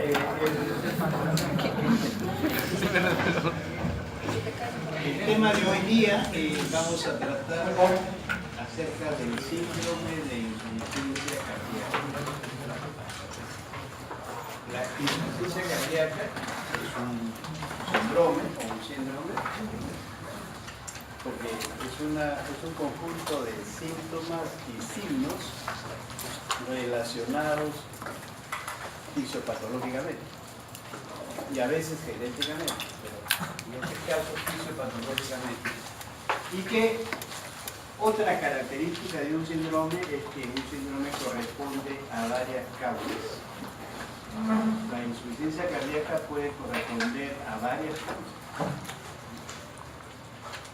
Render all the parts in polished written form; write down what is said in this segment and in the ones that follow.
El tema de hoy día vamos a tratar acerca del síndrome de insuficiencia cardíaca. La insuficiencia cardíaca es un síndrome porque es un conjunto de síntomas y signos relacionados fisiopatológicamente y a veces genéticamente, pero en este caso fisiopatológicamente. Y que otra característica de un síndrome es que un síndrome corresponde a varias causas. La insuficiencia cardíaca puede corresponder a varias causas.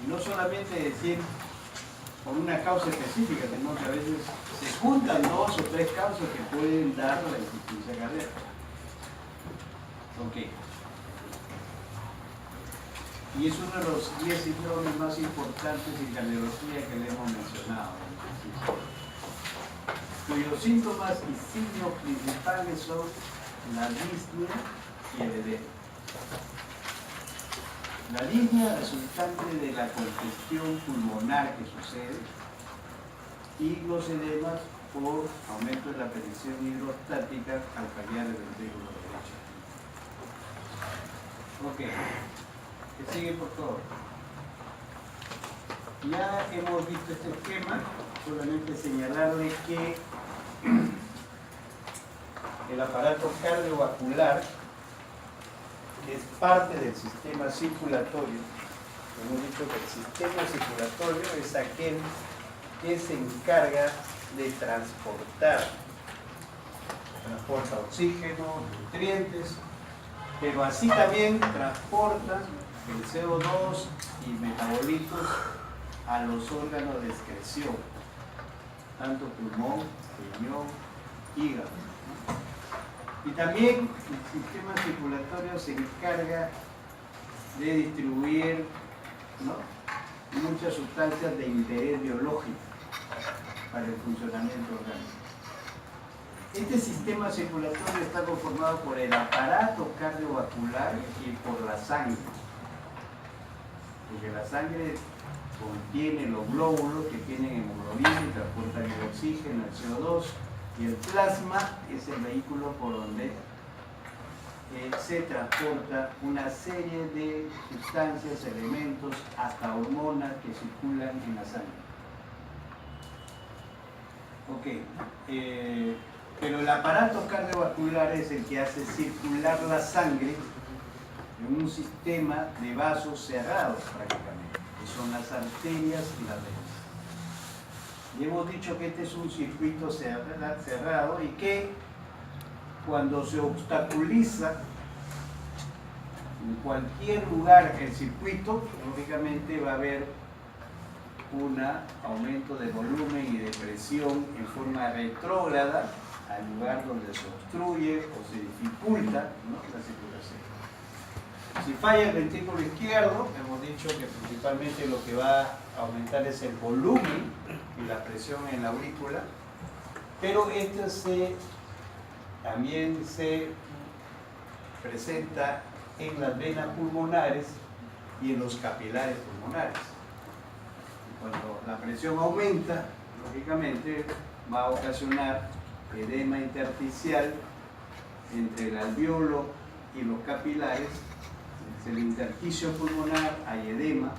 Y no solamente decir por una causa específica, sino que a veces se juntan dos o tres causas que pueden dar la insuficiencia cardíaca. Ok. Y es uno de los 10 síndromes más importantes en cardiología que le hemos mencionado, cuyos síntomas y signos principales son la disnea y el edema. La disnea resultante de la congestión pulmonar que sucede y los edemas por aumento de la presión hidrostática al fallar el ventrículo derecho. Ok, que sigue por favor. Ya hemos visto este esquema, solamente señalarle que el aparato cardiovascular es parte del sistema circulatorio. Hemos dicho que el sistema circulatorio es aquel que se encarga de transporta oxígeno, nutrientes, pero así también transporta el CO2 y metabolitos a los órganos de excreción, tanto pulmón, riñón, hígado. Y también el sistema circulatorio se encarga de distribuir, ¿no?, muchas sustancias de interés biológico para el funcionamiento orgánico. Este sistema circulatorio está conformado por el aparato cardiovascular y por la sangre. Porque la sangre contiene los glóbulos que tienen hemoglobina y transportan el oxígeno, el CO2, y el plasma es el vehículo por donde se transporta una serie de sustancias, elementos, hasta hormonas que circulan en la sangre. Ok, pero el aparato cardiovascular es el que hace circular la sangre en un sistema de vasos cerrados prácticamente, que son las arterias y las venas. Y hemos dicho que este es un circuito cerrado y que cuando se obstaculiza en cualquier lugar el circuito, lógicamente va a haber un aumento de volumen y de presión en forma retrógrada al lugar donde se obstruye o se dificulta, ¿no?, la circulación. Si falla el ventrículo izquierdo, hemos dicho que principalmente lo que va a aumentar es el volumen y la presión en la aurícula, pero esto también se presenta en las venas pulmonares y en los capilares pulmonares. Y cuando la presión aumenta, lógicamente va a ocasionar edema intersticial entre el alveolo y los capilares. En el intersticio pulmonar hay edema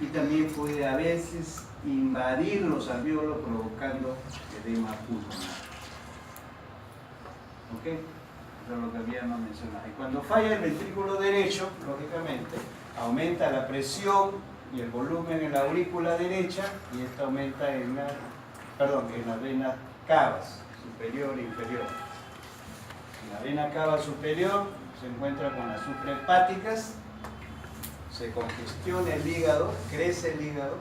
y también puede a veces invadir los alveolos provocando edema pulmonar. ¿Ok? Eso es lo que habíamos mencionado. Y cuando falla el ventrículo derecho, lógicamente, aumenta la presión y el volumen en la aurícula derecha y esto aumenta en las venas cavas, superior e inferior. En la vena cava superior se encuentra con las suprahepáticas, se congestiona el hígado, crece el hígado,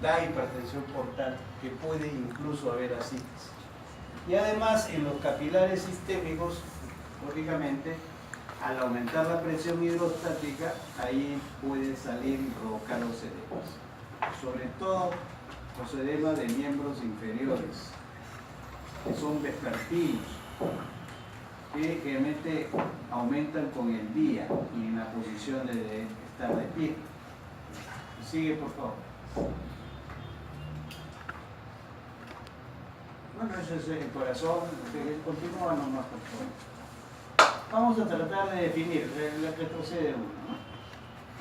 da hipertensión portal, que puede incluso haber ascitis. Y además en los capilares sistémicos, lógicamente, al aumentar la presión hidrostática, ahí puede salir y provocar los edemas. Sobre todo los edemas de miembros inferiores, que son vespertinos, que realmente aumentan con el día y en la posición de estar de pie. Sigue, por favor. Bueno, eso es el corazón. Continúa nomás, por favor. Vamos a tratar de definir, retrocede uno, ¿no?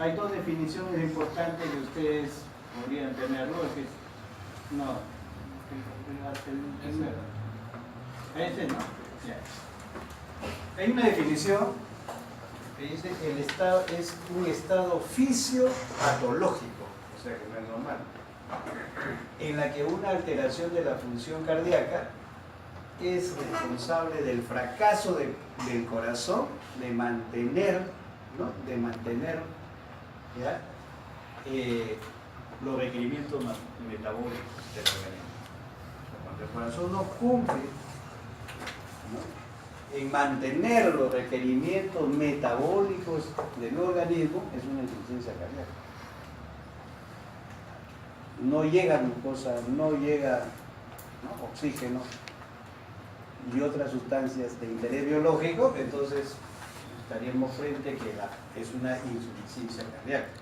Hay dos definiciones importantes que ustedes podrían tener, ¿no? Ese no. Ya. Hay una definición que dice que el estado es un estado fisiopatológico, o sea que no es normal, en la que una alteración de la función cardíaca es responsable del fracaso del corazón de mantener, ¿no? ¿Ya? Los requerimientos metabólicos del organismo. Cuando el corazón no cumple, ¿no?, en mantener los requerimientos metabólicos del organismo, es una insuficiencia cardíaca. No llega glucosa, no llega, ¿no?, oxígeno y otras sustancias de interés biológico, entonces estaríamos frente a que es una insuficiencia cardíaca.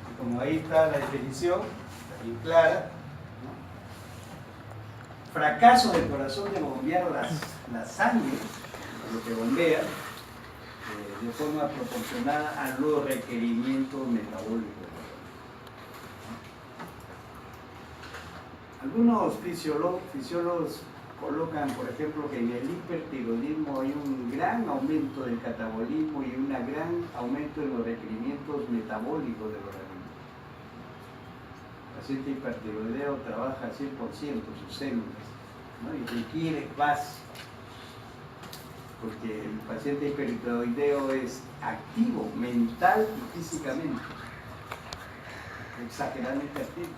Y como ahí está la definición, está bien clara, fracaso del corazón de bombear la sangre, lo que bombea, de forma proporcionada a los requerimientos metabólicos. Algunos fisiólogos colocan, por ejemplo, que en el hipertiroidismo hay un gran aumento del catabolismo y un gran aumento de los requerimientos metabólicos del organismo. El paciente hipertiroideo trabaja al 100% sus células, ¿no?, y requiere más, porque el paciente hipertiroideo es activo mental y físicamente, exageradamente activo,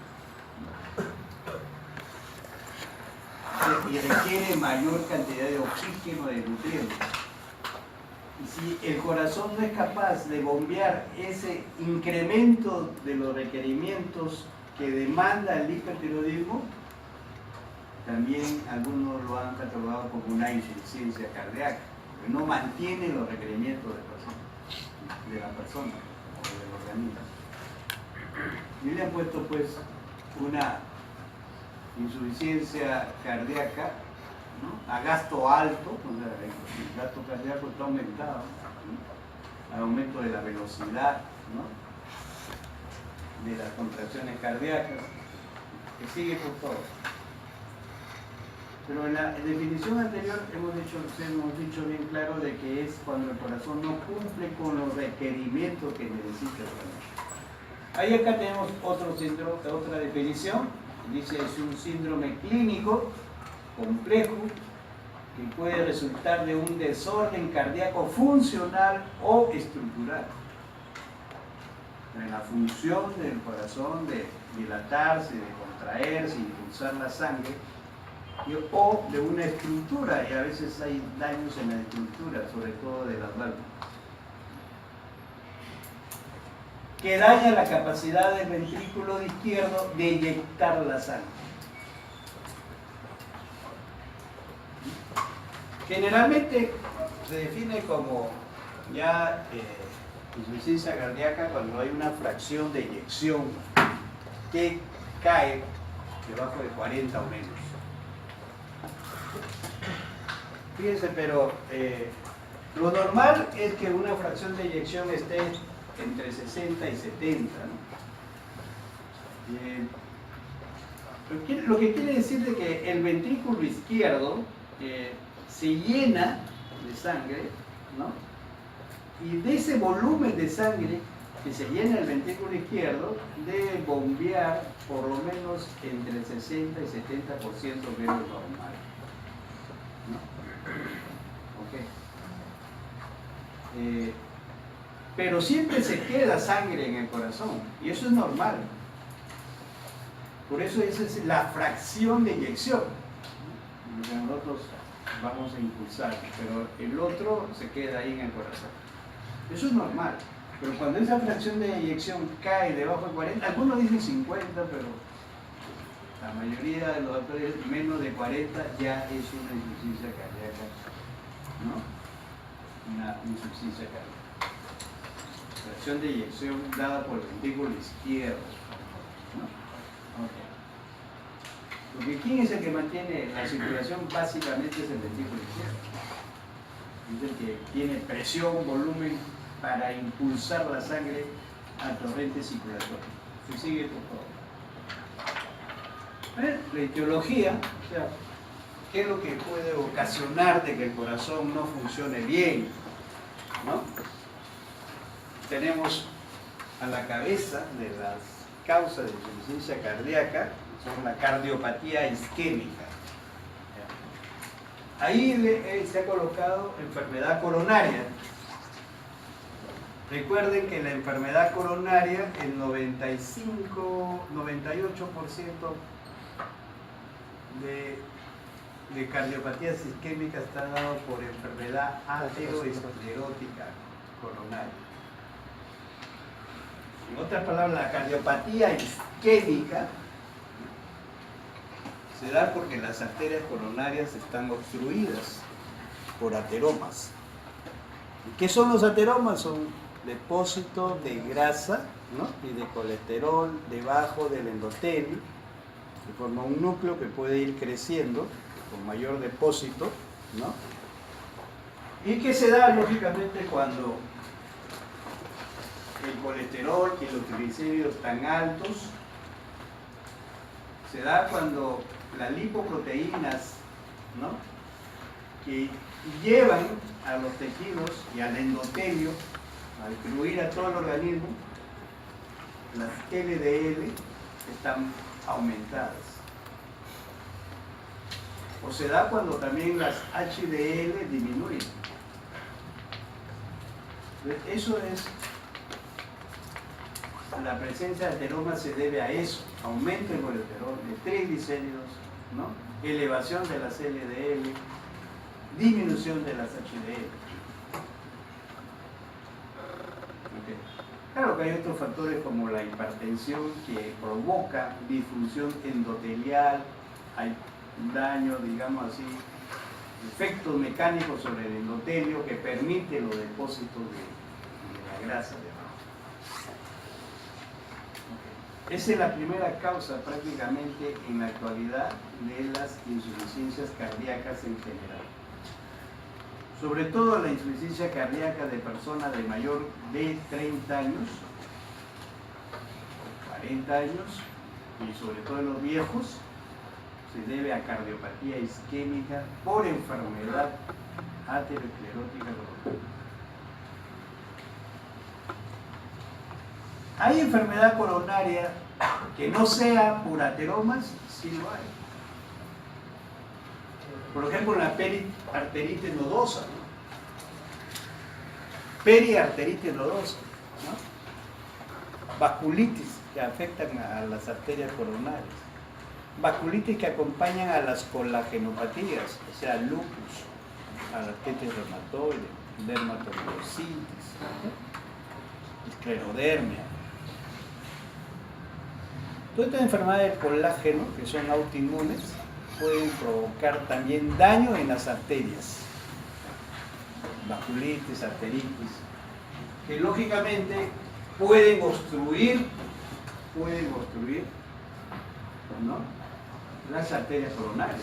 y requiere mayor cantidad de oxígeno, de nutrientes. Y si el corazón no es capaz de bombear ese incremento de los requerimientos que demanda el hipertiroidismo, también algunos lo han catalogado como una insuficiencia cardíaca, que no mantiene los requerimientos de la persona o del organismo. Y le han puesto pues una insuficiencia cardíaca, ¿no?, a gasto alto, o sea, el gasto cardíaco está aumentado, ¿no?, al aumento de la velocidad, ¿no?, de las contracciones cardíacas. Que sigue, por favor. Pero en la definición anterior hemos dicho bien claro de que es cuando el corazón no cumple con los requerimientos que necesita el corazón. Ahí acá tenemos otra definición. Dice, es un síndrome clínico complejo que puede resultar de un desorden cardíaco funcional o estructural. En la función del corazón de dilatarse, de contraerse, impulsar la sangre, o de una estructura, y a veces hay daños en la estructura, sobre todo de las válvulas, que daña la capacidad del ventrículo izquierdo de eyectar la sangre. Generalmente se define como ya insuficiencia cardíaca cuando hay una fracción de eyección que cae debajo de 40 o menos. Fíjense, pero lo normal es que una fracción de eyección esté entre 60 y 70, ¿no? Lo que quiere decir de que el ventrículo izquierdo se llena de sangre, ¿no?, y de ese volumen de sangre que se llena el ventrículo izquierdo debe bombear por lo menos entre 60 y 70% menos normal, ¿no? Okay. Pero siempre se queda sangre en el corazón y eso es normal. Por eso esa es la fracción de eyección, ¿no?, que nosotros vamos a impulsar, pero el otro se queda ahí en el corazón. Eso es normal. Pero cuando esa fracción de eyección cae debajo de 40, algunos dicen 50, pero La mayoría de los autores, menos de 40, ya es una insuficiencia cardíaca, ¿no? Una insuficiencia cardíaca. Fracción de eyección dada por el ventrículo izquierdo, ¿no? Okay. Porque ¿quién es el que mantiene la circulación? Básicamente es el ventrículo izquierdo. Es el que tiene presión, volumen para impulsar la sangre al torrente circulatorio. Se sigue por todo. La etiología, o sea, ¿qué es lo que puede ocasionar de que el corazón no funcione bien? ¿No? Tenemos a la cabeza de las causas de insuficiencia cardíaca, son la cardiopatía isquémica. Ahí se ha colocado enfermedad coronaria. Recuerden que la enfermedad coronaria, el 95, 98% de cardiopatías isquémicas está dado por enfermedad ateroesclerótica coronaria. En otras palabras, la cardiopatía isquémica se da porque las arterias coronarias están obstruidas por ateromas. ¿Y qué son los ateromas? Son depósitos de grasa, ¿no? Y de colesterol debajo del endotelio, que forma un núcleo que puede ir creciendo con mayor depósito, ¿no? Y que se da lógicamente cuando el colesterol y los triglicéridos están altos, se da cuando las lipoproteínas, ¿no? Que llevan a los tejidos y al endotelio a distribuir a todo el organismo, las LDL están aumentadas. O se da cuando también las HDL disminuyen. Eso es, la presencia de ateromas se debe a eso, aumento del colesterol, de triglicéridos, ¿no? Elevación de las LDL, disminución de las HDL. Okay. Claro que hay otros factores como la hipertensión que provoca disfunción endotelial, hay un daño, digamos así, efectos mecánicos sobre el endotelio que permite los depósitos de la grasa debajo. Okay. Esa es la primera causa prácticamente en la actualidad de las insuficiencias cardíacas en general. Sobre todo la insuficiencia cardíaca de personas de mayor de 30 años, 40 años, y sobre todo en los viejos, se debe a cardiopatía isquémica por enfermedad aterosclerótica coronaria. ¿Hay enfermedad coronaria que no sea por ateromas? Sí lo hay. Por ejemplo, la periarteritis nodosa, ¿no? Periarteritis nodosa, ¿no? Vasculitis que afectan a las arterias coronarias. Vasculitis que acompañan a las colagenopatías, o sea, lupus, a la artritis reumatoide, dermatomiositis, esclerodermia. Todas estas enfermedades del colágeno, que son autoinmunes, pueden provocar también daño en las arterias, vasculitis, arteritis, que lógicamente pueden obstruir, ¿no? Las arterias coronarias,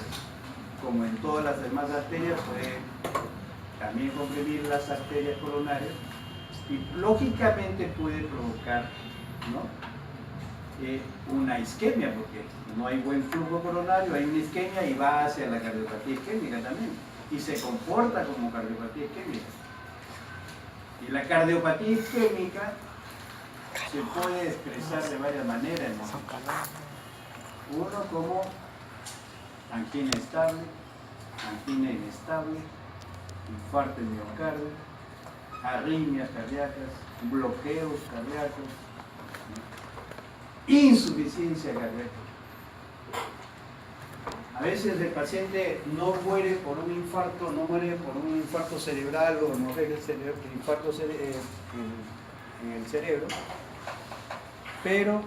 como en todas las demás arterias, puede también comprimir las arterias coronarias y lógicamente puede provocar, ¿no? Una isquemia, porque no hay buen flujo coronario, hay una isquemia y va hacia la cardiopatía isquémica también, y se comporta como cardiopatía isquémica. Y la cardiopatía isquémica se puede expresar de varias maneras, ¿no? Uno como angina estable, angina inestable, infarto de miocardio, arritmias cardíacas, bloqueos cardíacos, insuficiencia cardíaca. A veces el paciente no muere por un infarto, no muere por un infarto cerebral o hemorragia infarto en el cerebro, pero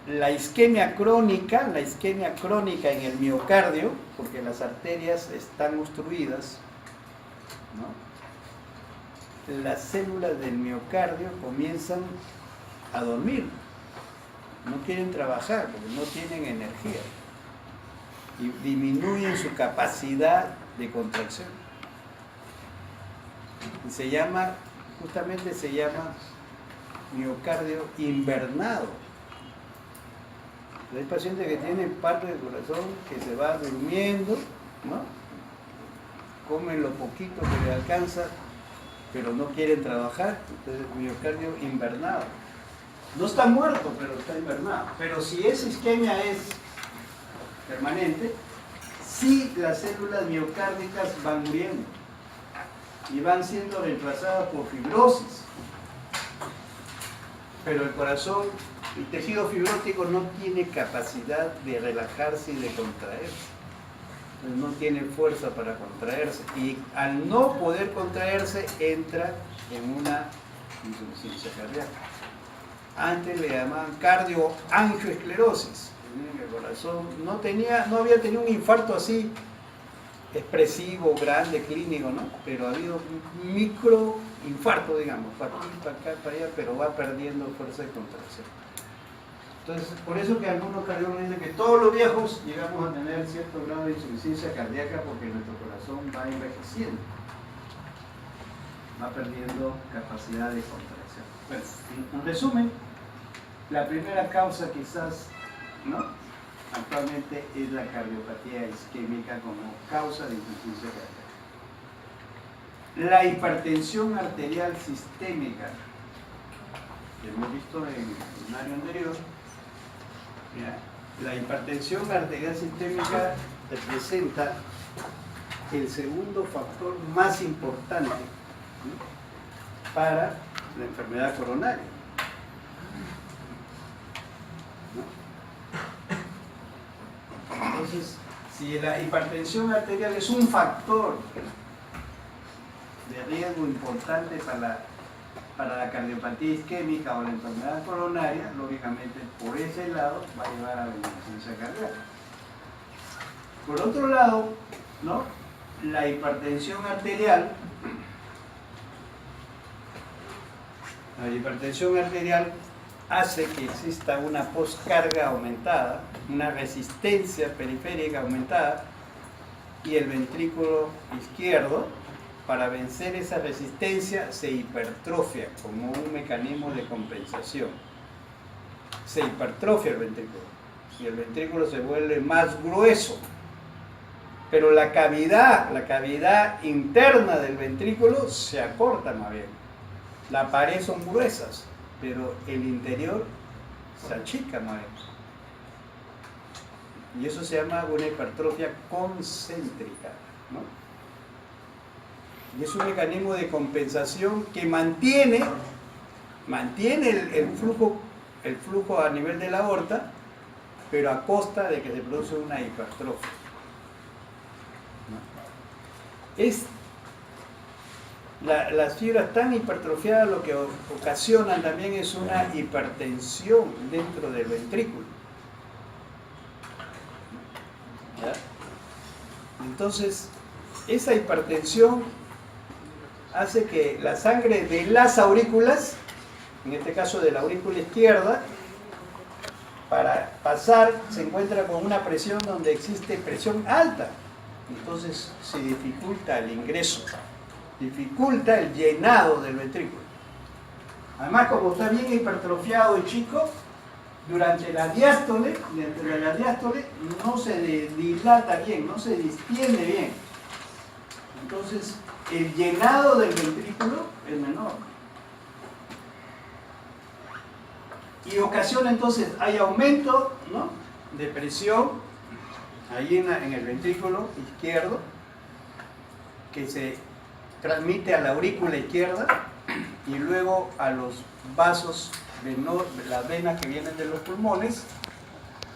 la isquemia crónica en el miocardio, porque las arterias están obstruidas, ¿no? Las células del miocardio comienzan a dormir, no quieren trabajar porque no tienen energía y disminuyen su capacidad de contracción. Y justamente se llama miocardio invernado. Hay pacientes que tienen parte del corazón que se va durmiendo, ¿no? Comen lo poquito que le alcanza, pero no quieren trabajar. Entonces, miocardio invernado. No está muerto, pero está invernado. Pero si esa isquemia es permanente, sí las células miocárdicas van muriendo y van siendo reemplazadas por fibrosis. Pero el corazón, el tejido fibrótico no tiene capacidad de relajarse y de contraerse. Entonces no tiene fuerza para contraerse. Y al no poder contraerse, entra en una insuficiencia cardíaca. Antes le llamaban cardioangioesclerosis. El corazón no había tenido un infarto así expresivo, grande, clínico, ¿no? Pero ha habido un microinfarto, digamos, para aquí, para acá, para allá, pero va perdiendo fuerza de contracción. Entonces, por eso que algunos cardiólogos dicen que todos los viejos llegamos a tener cierto grado de insuficiencia cardíaca porque nuestro corazón va envejeciendo, va perdiendo capacidad de contracción. Bueno, en resumen, la primera causa quizás, ¿no?, actualmente es la cardiopatía isquémica como causa de insuficiencia cardíaca. La hipertensión arterial sistémica, que hemos visto en el seminario anterior, la hipertensión arterial sistémica representa el segundo factor más importante, ¿no?, para la enfermedad coronaria. Entonces, si la hipertensión arterial es un factor de riesgo importante para la cardiopatía isquémica o la enfermedad coronaria, lógicamente por ese lado va a llevar a la insuficiencia cardíaca. Por otro lado, ¿no?, la hipertensión arterial hace que exista una poscarga aumentada, una resistencia periférica aumentada, y el ventrículo izquierdo, para vencer esa resistencia, se hipertrofia como un mecanismo de compensación. Se hipertrofia el ventrículo y el ventrículo se vuelve más grueso, pero la cavidad interna del ventrículo se acorta más bien. Las paredes son gruesas, pero el interior se achica más bien. Y eso se llama una hipertrofia concéntrica, ¿no? Y es un mecanismo de compensación que mantiene el flujo a nivel de la aorta, pero a costa de que se produce una hipertrofia, ¿no? Las fibras tan hipertrofiadas lo que ocasionan también es una hipertensión dentro del ventrículo. ¿Ya? Entonces, esa hipertensión hace que la sangre de las aurículas, en este caso de la aurícula izquierda, para pasar se encuentra con una presión donde existe presión alta. Entonces se dificulta el ingreso, dificulta el llenado del ventrículo. Además, como está bien hipertrofiado y chico, durante la diástole no se dilata bien, no se distiende bien. Entonces, el llenado del ventrículo es menor. Y ocasiona entonces, hay aumento, ¿no?, de presión ahí en el ventrículo izquierdo, que se transmite a la aurícula izquierda y luego a los vasos, las venas que vienen de los pulmones,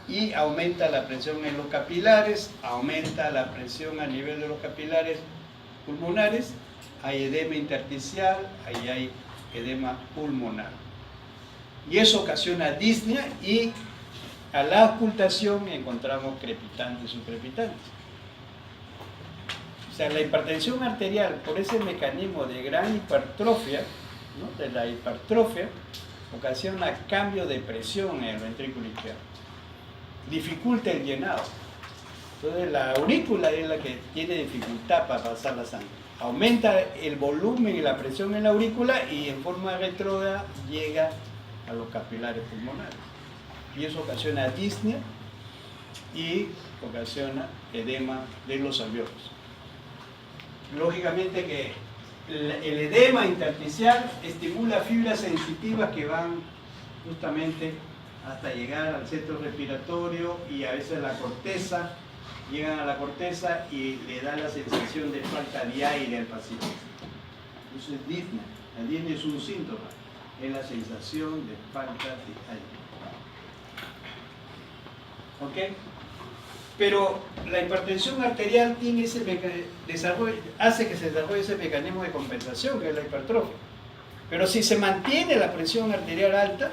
y aumenta la presión en los capilares, aumenta la presión a nivel de los capilares pulmonares, hay edema intersticial, ahí hay edema pulmonar. Y eso ocasiona disnea y a la auscultación encontramos crepitantes y subcrepitantes. O sea, la hipertensión arterial, por ese mecanismo de gran hipertrofia, ¿no?, de la hipertrofia, ocasiona cambio de presión en el ventrículo izquierdo, dificulta el llenado. Entonces la aurícula es la que tiene dificultad para pasar la sangre. Aumenta el volumen y la presión en la aurícula y en forma retrógrada llega a los capilares pulmonares. Y eso ocasiona disnea y ocasiona edema de los alvéolos. Lógicamente que el edema intersticial estimula fibras sensitivas que van justamente hasta llegar al centro respiratorio y a veces la corteza, llegan a la corteza y le da la sensación de falta de aire al paciente. Eso es disnea. La disnea es un síntoma, es la sensación de falta de aire. ¿Ok? Pero la hipertensión arterial tiene hace que se desarrolle ese mecanismo de compensación, que es la hipertrofia. Pero si se mantiene la presión arterial alta,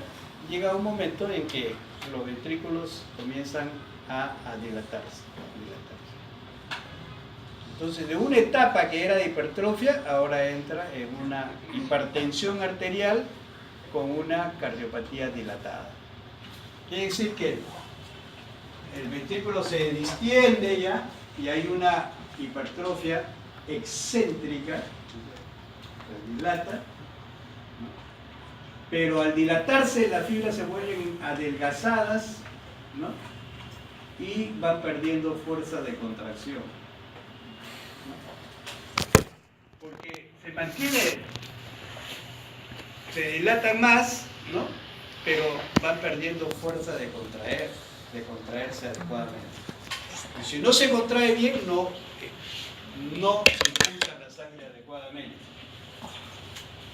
llega un momento en que los ventrículos comienzan a dilatarse. Entonces, de una etapa que era de hipertrofia, ahora entra en una hipertensión arterial con una cardiopatía dilatada. Quiere decir que el ventrículo se distiende ya y hay una hipertrofia excéntrica, se dilata, ¿no? Pero al dilatarse las fibras se vuelven adelgazadas, ¿no?, y van perdiendo fuerza de contracción, ¿no? Porque se mantiene, se dilatan más, ¿no?, pero van perdiendo fuerza de contraerse adecuadamente. Y si no se contrae bien, no se impulsa la sangre adecuadamente.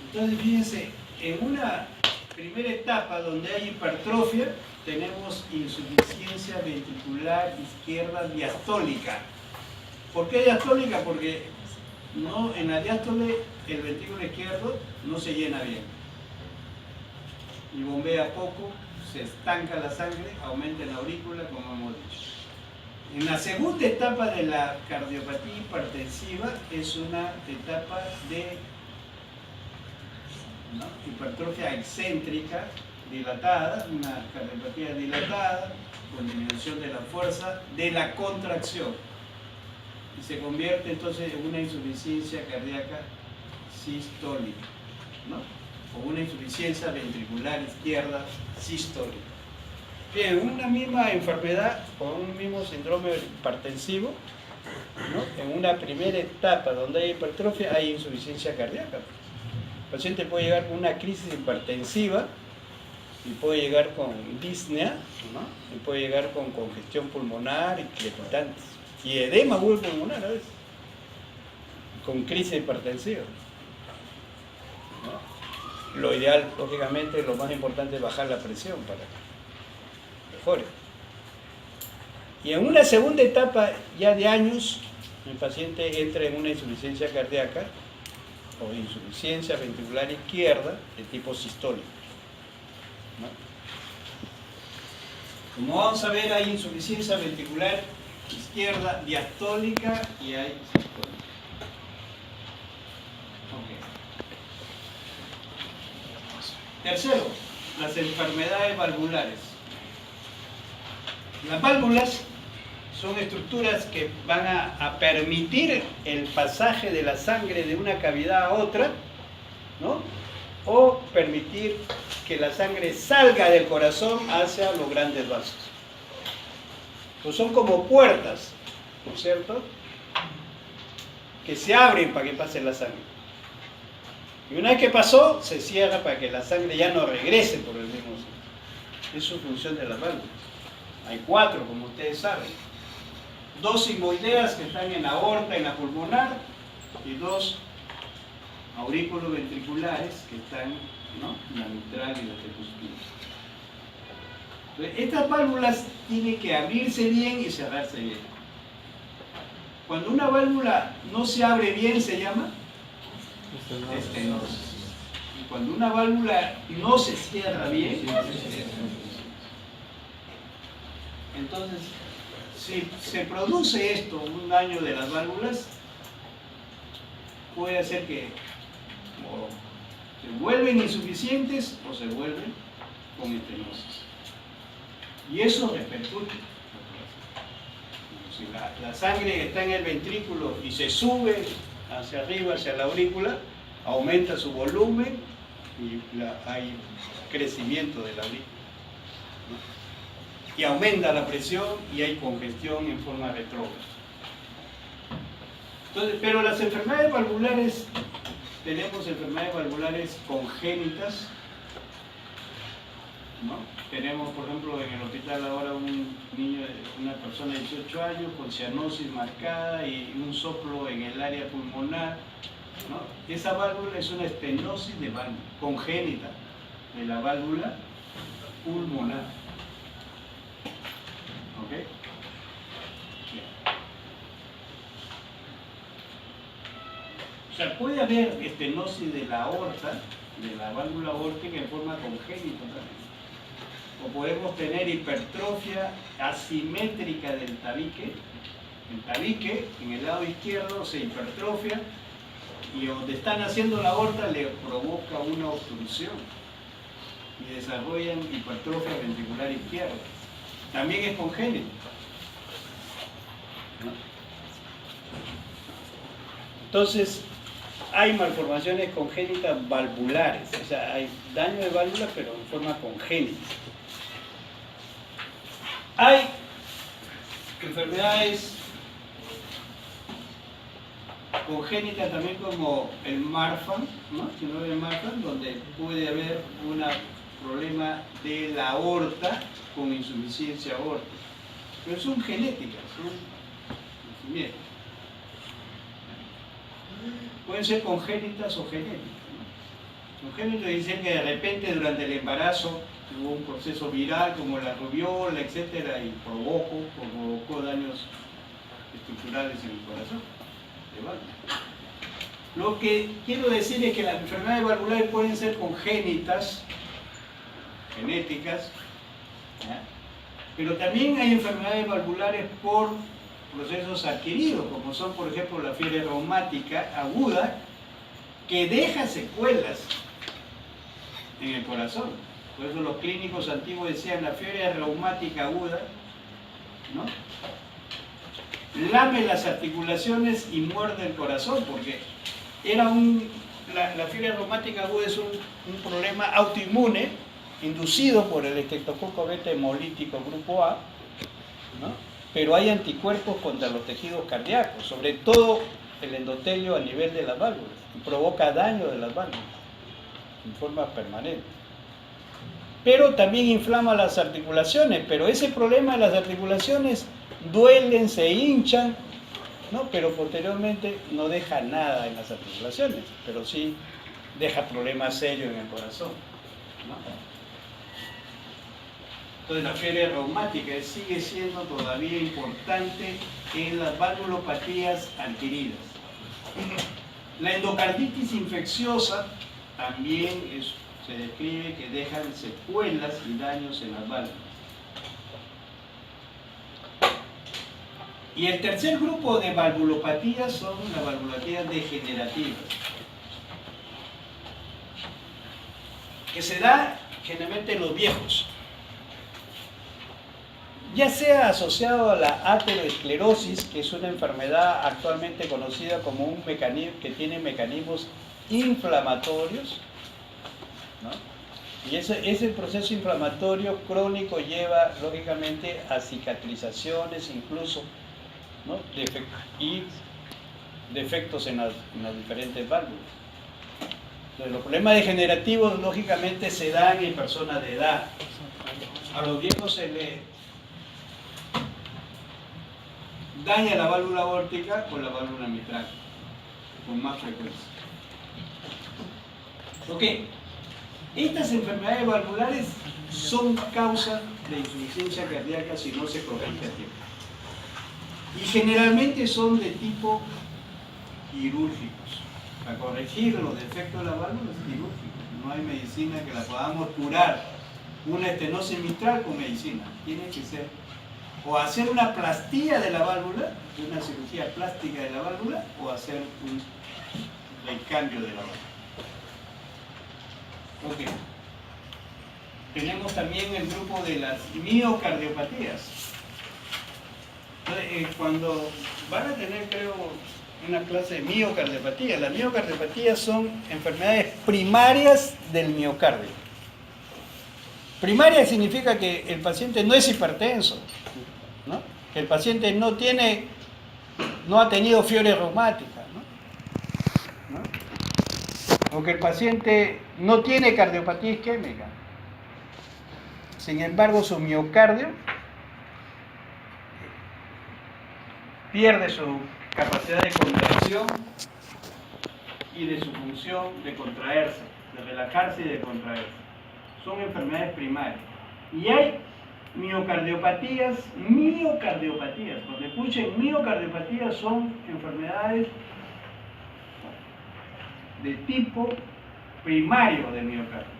Entonces, fíjense, en una primera etapa donde hay hipertrofia, tenemos insuficiencia ventricular izquierda diastólica. ¿Por qué diastólica? Porque en la diástole el ventrículo izquierdo no se llena bien y bombea poco, se estanca la sangre, aumenta la aurícula, como hemos dicho. En la segunda etapa de la cardiopatía hipertensiva es una etapa de hipertrofia excéntrica, dilatada, una cardiopatía dilatada, con disminución de la fuerza de la contracción. Y se convierte entonces en una insuficiencia cardíaca sistólica, ¿no?, o una insuficiencia ventricular izquierda sistólica. Bien, una misma enfermedad o un mismo síndrome hipertensivo, ¿no?, en una primera etapa donde hay hipertrofia hay insuficiencia cardíaca. El paciente puede llegar con una crisis hipertensiva y puede llegar con disnea, ¿no?, y puede llegar con congestión pulmonar y crepitantes y edema agudo pulmonar a veces, con crisis hipertensiva, ¿no? Lo ideal, lógicamente, lo más importante es bajar la presión para que mejore. Y en una segunda etapa, ya de años, el paciente entra en una insuficiencia cardíaca o insuficiencia ventricular izquierda de tipo sistólico, ¿no? Como vamos a ver, hay insuficiencia ventricular izquierda diastólica y hay sistólica. Tercero, las enfermedades valvulares. Las válvulas son estructuras que van a permitir el pasaje de la sangre de una cavidad a otra, ¿no?, o permitir que la sangre salga del corazón hacia los grandes vasos. Pues son como puertas, ¿no es cierto?, que se abren para que pase la sangre. Y una vez que pasó, se cierra para que la sangre ya no regrese por el mismo sitio. Es su función de las válvulas. Hay 4, como ustedes saben. 2 sigmoideas que están en la aorta, en la pulmonar, y 2 aurículos ventriculares que están, ¿no?, en la mitral y la tricuspide. Estas válvulas tienen que abrirse bien y cerrarse bien. Cuando una válvula no se abre bien, se llama estenosis. Y cuando una válvula no se cierra bien, Entonces, si se produce esto, un daño de las válvulas, puede hacer que o se vuelven insuficientes o se vuelven con estenosis. Y eso repercute. Si la sangre está en el ventrículo y se sube hacia arriba, hacia la aurícula, aumenta su volumen y hay crecimiento de la aurícula. Y aumenta la presión y hay congestión en forma retrógrada. Entonces, pero las enfermedades valvulares, tenemos enfermedades valvulares congénitas, ¿no? Tenemos, por ejemplo, en el hospital ahora un niño, una persona de 18 años con cianosis marcada y un soplo en el área pulmonar, ¿no? Esa válvula es una estenosis de válvula congénita de la válvula pulmonar. ¿Ok? Bien. O sea, puede haber estenosis de la aorta, de la válvula aórtica en forma congénita también. O podemos tener hipertrofia asimétrica del tabique. El tabique en el lado izquierdo se hipertrofia y donde están haciendo la aorta le provoca una obstrucción y desarrollan hipertrofia ventricular izquierda. También es congénito, ¿no? Entonces, hay malformaciones congénitas valvulares, o sea, hay daño de válvula pero en forma congénita. Hay enfermedades congénitas también como el Marfan, ¿no? Síndrome de Marfan, donde puede haber un problema de la aorta con insuficiencia aórtica. Pero son genéticas, son nacimientos. Pueden ser congénitas o genéticas, ¿no? Congénitas dicen que de repente durante el embarazo hubo un proceso viral como la rubiola, etcétera, y provocó daños estructurales en el corazón. Lo que quiero decir es que las enfermedades valvulares pueden ser congénitas, genéticas, ¿ya? Pero también hay enfermedades valvulares por procesos adquiridos, como son, por ejemplo, la fiebre reumática aguda, que deja secuelas en el corazón. Por eso los clínicos antiguos decían la fiebre reumática aguda, ¿no? Lame las articulaciones y muerde el corazón, porque era la fiebre reumática aguda es un problema autoinmune inducido por el estreptococo beta hemolítico grupo A, ¿no? Pero hay anticuerpos contra los tejidos cardíacos, sobre todo el endotelio a nivel de las válvulas, y provoca daño de las válvulas en forma permanente. Pero también inflama las articulaciones, pero ese problema de las articulaciones duelen, se hinchan, ¿no? Pero posteriormente no deja nada en las articulaciones, pero sí deja problemas serios en el corazón, ¿no? Entonces la fiebre reumática sigue siendo todavía importante en las valvulopatías adquiridas. La endocarditis infecciosa también se describe que dejan secuelas y daños en las válvulas. Y el tercer grupo de valvulopatías son las valvulopatías degenerativas, que se da generalmente en los viejos, ya sea asociado a la ateroesclerosis, que es una enfermedad actualmente conocida como un mecanismo que tiene mecanismos inflamatorios, ¿no? Y ese proceso inflamatorio crónico lleva lógicamente a cicatrizaciones incluso, ¿no? Y defectos en las diferentes válvulas. Entonces, los problemas degenerativos lógicamente se dan en personas de edad. A los viejos se le daña la válvula aórtica con la válvula mitral, con más frecuencia. Ok, estas enfermedades valvulares son causa de insuficiencia cardíaca si no se corrige a tiempo. Y generalmente son de tipo quirúrgicos. Para corregir los defectos de la válvula es quirúrgico. No hay medicina que la podamos curar. Una estenosis mitral con medicina. Tiene que ser o hacer una plastía de la válvula, una cirugía plástica de la válvula, o hacer un recambio de la válvula. Ok. Tenemos también el grupo de las miocardiopatías. Entonces, cuando van a tener, creo, una clase de miocardiopatía, las miocardiopatías son enfermedades primarias del miocardio. Primaria significa que el paciente no es hipertenso, ¿no? Que el paciente no ha tenido fiebre reumática, ¿no? O que el paciente no tiene cardiopatía isquémica. Sin embargo, su miocardio pierde su capacidad de contracción y de su función de contraerse, de relajarse y de contraerse. Son enfermedades primarias. Y hay miocardiopatías, cuando escuchen miocardiopatías son enfermedades de tipo primario del miocardio.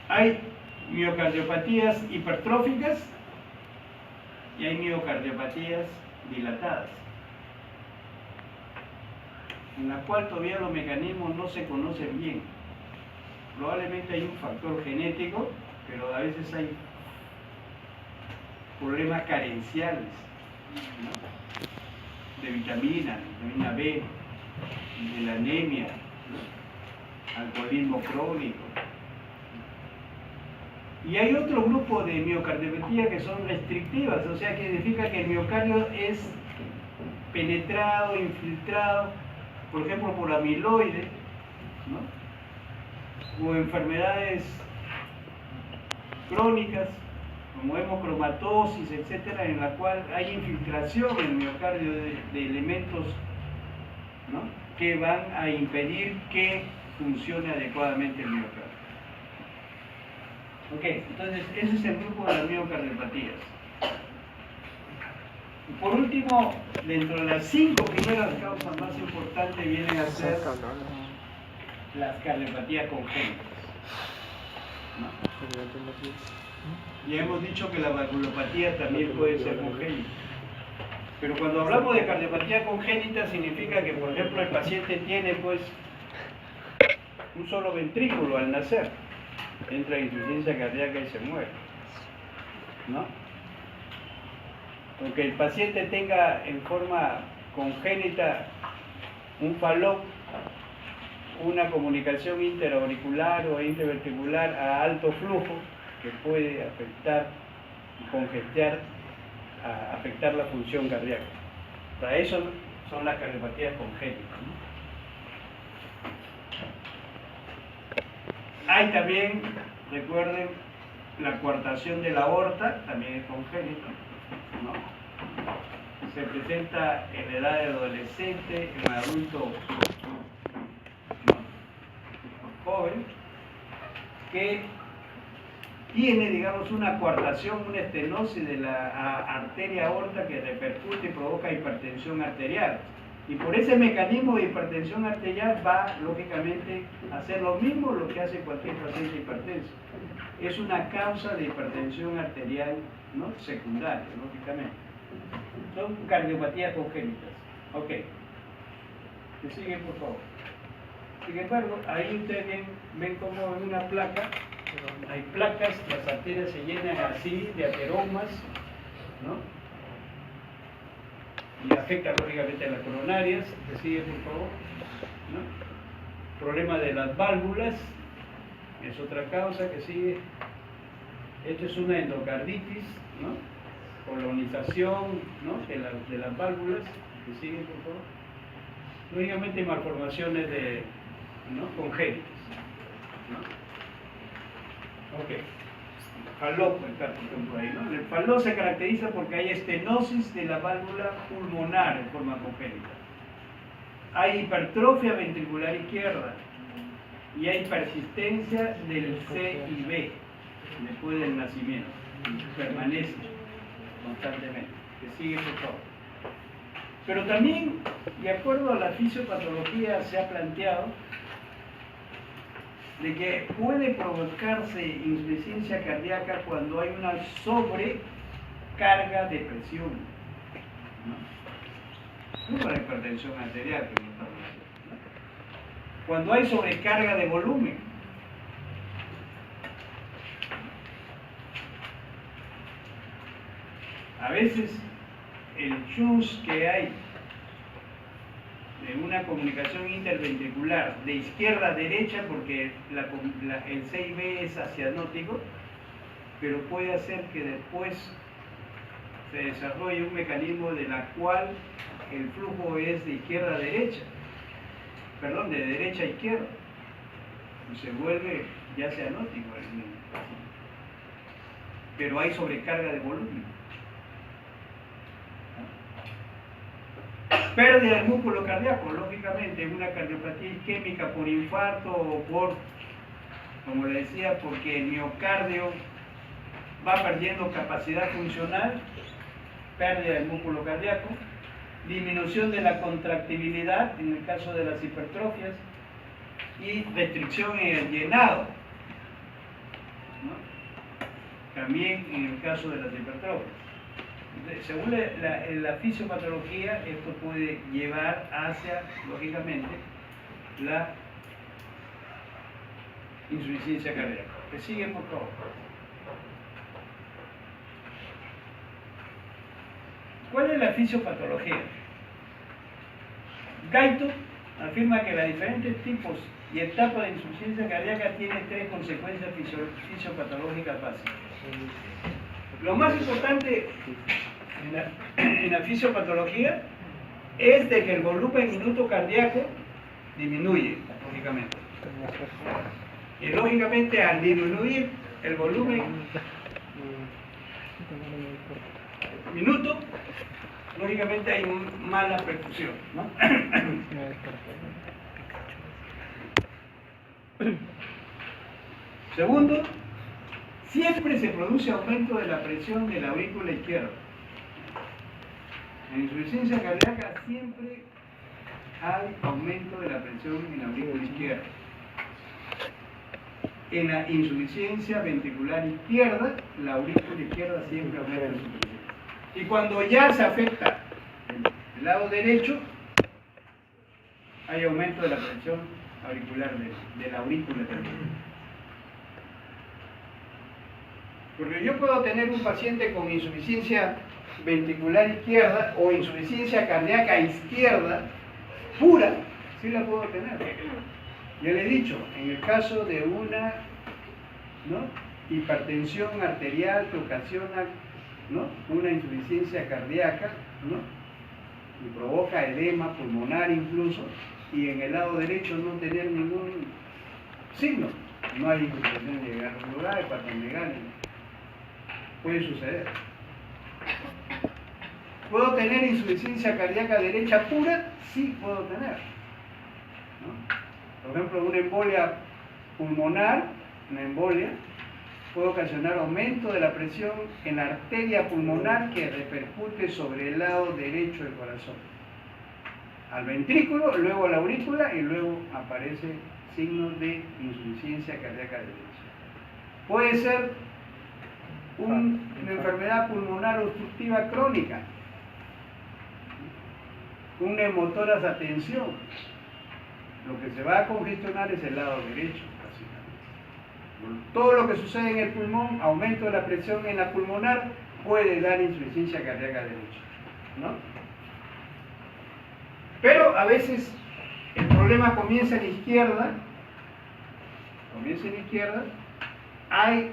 Hay miocardiopatías hipertróficas y hay miocardiopatías dilatadas, en la cual todavía los mecanismos no se conocen bien. Probablemente hay un factor genético, pero a veces hay problemas carenciales, ¿no? De vitamina B, de la anemia, ¿no? Alcoholismo crónico. Y hay otro grupo de miocardiopatía que son restrictivas, o sea que significa que el miocardio es penetrado, infiltrado, por ejemplo por amiloide, ¿no? O enfermedades crónicas como hemocromatosis, etcétera, en la cual hay infiltración en el miocardio de elementos, ¿no? Que van a impedir que funcione adecuadamente el miocardio. Ok, entonces ese es el grupo de las miocardiopatías. Y por último, dentro de las 5 primeras causas más importantes vienen a ser las cardiopatías congénitas, ¿no? Ya hemos dicho que la valvulopatía también puede ser congénita. Pero cuando hablamos de cardiopatía congénita significa que, por ejemplo, el paciente tiene pues un solo ventrículo al nacer, entra en insuficiencia cardíaca y se muere, ¿no? O que el paciente tenga en forma congénita un falop, una comunicación interauricular o interventricular a alto flujo que puede afectar, afectar la función cardíaca. Para eso son las cardiopatías congénitas, ¿no? Hay también, recuerden, la coartación de la aorta, también es congénita, ¿no? Se presenta en la edad de adolescente, en adulto, ¿no? Joven, que tiene, digamos, una coartación, una estenosis de la arteria aorta que repercute y provoca hipertensión arterial. Y por ese mecanismo de hipertensión arterial va, lógicamente, a hacer lo mismo lo que hace cualquier paciente hipertenso. Es una causa de hipertensión arterial, ¿no? Secundaria, lógicamente. Son cardiopatías congénitas. Ok. ¿Me siguen, por favor? Sin embargo, ahí ustedes ven como en una placa, hay placas, las arterias se llenan así de ateromas, ¿no? Y afecta lógicamente a las coronarias. ¿Me sigue, por favor? ¿No? Problema de las válvulas es otra causa que sigue. Esto es una endocarditis, ¿no? Colonización, ¿no? de las válvulas. ¿Me sigue, por favor? Lógicamente hay malformaciones ¿no? congénitas, ¿no? Ok. Falop, por ejemplo, ahí, ¿no? El falop se caracteriza porque hay estenosis de la válvula pulmonar en forma congénita. Hay hipertrofia ventricular izquierda y hay persistencia del C y B después del nacimiento. Permanece constantemente. Que sigue, por favor. Pero también, de acuerdo a la fisiopatología, se ha planteado de que puede provocarse insuficiencia cardíaca cuando hay una sobrecarga de presión, ¿no? No para hipertensión arterial, que no estamos haciendo, ¿no? Cuando hay sobrecarga de volumen. A veces el shunt que hay en una comunicación interventricular de izquierda a derecha, porque el CIB es asianótico, pero puede hacer que después se desarrolle un mecanismo de la cual el flujo es de izquierda a derecha, perdón, de derecha a izquierda, y se vuelve ya asianótico, pero hay sobrecarga de volumen. Pérdida del músculo cardíaco, lógicamente, una cardiopatía isquémica por infarto o por, como le decía, porque el miocardio va perdiendo capacidad funcional, pérdida del músculo cardíaco, disminución de la contractibilidad en el caso de las hipertrofias y restricción en el llenado, ¿no? También en el caso de las hipertrofias. Según la fisiopatología, esto puede llevar hacia, lógicamente, la insuficiencia cardíaca. ¿Me siguen, por favor? ¿Cuál es la fisiopatología? Gaito afirma que los diferentes tipos y etapas de insuficiencia cardíaca tienen 3 consecuencias fisiopatológicas básicas. Lo más importante en la fisiopatología es de que el volumen minuto cardíaco disminuye, lógicamente. Y lógicamente al disminuir el volumen minuto, lógicamente hay mala perfusión, ¿no? Segundo, siempre se produce aumento de la presión de la aurícula izquierda. En insuficiencia cardíaca siempre hay aumento de la presión en la aurícula izquierda. En la insuficiencia ventricular izquierda, la aurícula izquierda siempre aumenta su presión. Y cuando ya se afecta el lado derecho, hay aumento de la presión auricular de la aurícula también. Porque yo puedo tener un paciente con insuficiencia ventricular izquierda o insuficiencia cardíaca izquierda pura, sí la puedo tener. Ya le he dicho, en el caso de una, ¿no?, hipertensión arterial que ocasiona, ¿no?, una insuficiencia cardíaca, ¿no?, y provoca edema pulmonar incluso, y en el lado derecho no tener ningún signo, no hay insuficiencia de glomerular, hepatomegalia. Puede suceder. ¿Puedo tener insuficiencia cardíaca derecha pura? Sí, puedo tener, ¿no? Por ejemplo, una embolia pulmonar, una embolia, puede ocasionar aumento de la presión en la arteria pulmonar que repercute sobre el lado derecho del corazón. Al ventrículo, luego a la aurícula y luego aparece signos de insuficiencia cardíaca derecha. Puede ser una enfermedad pulmonar obstructiva crónica, un neumotórax a tensión. Lo que se va a congestionar es el lado derecho, básicamente. Todo lo que sucede en el pulmón, aumento de la presión en la pulmonar, puede dar insuficiencia cardíaca derecha, ¿no? Pero a veces el problema comienza en la izquierda, hay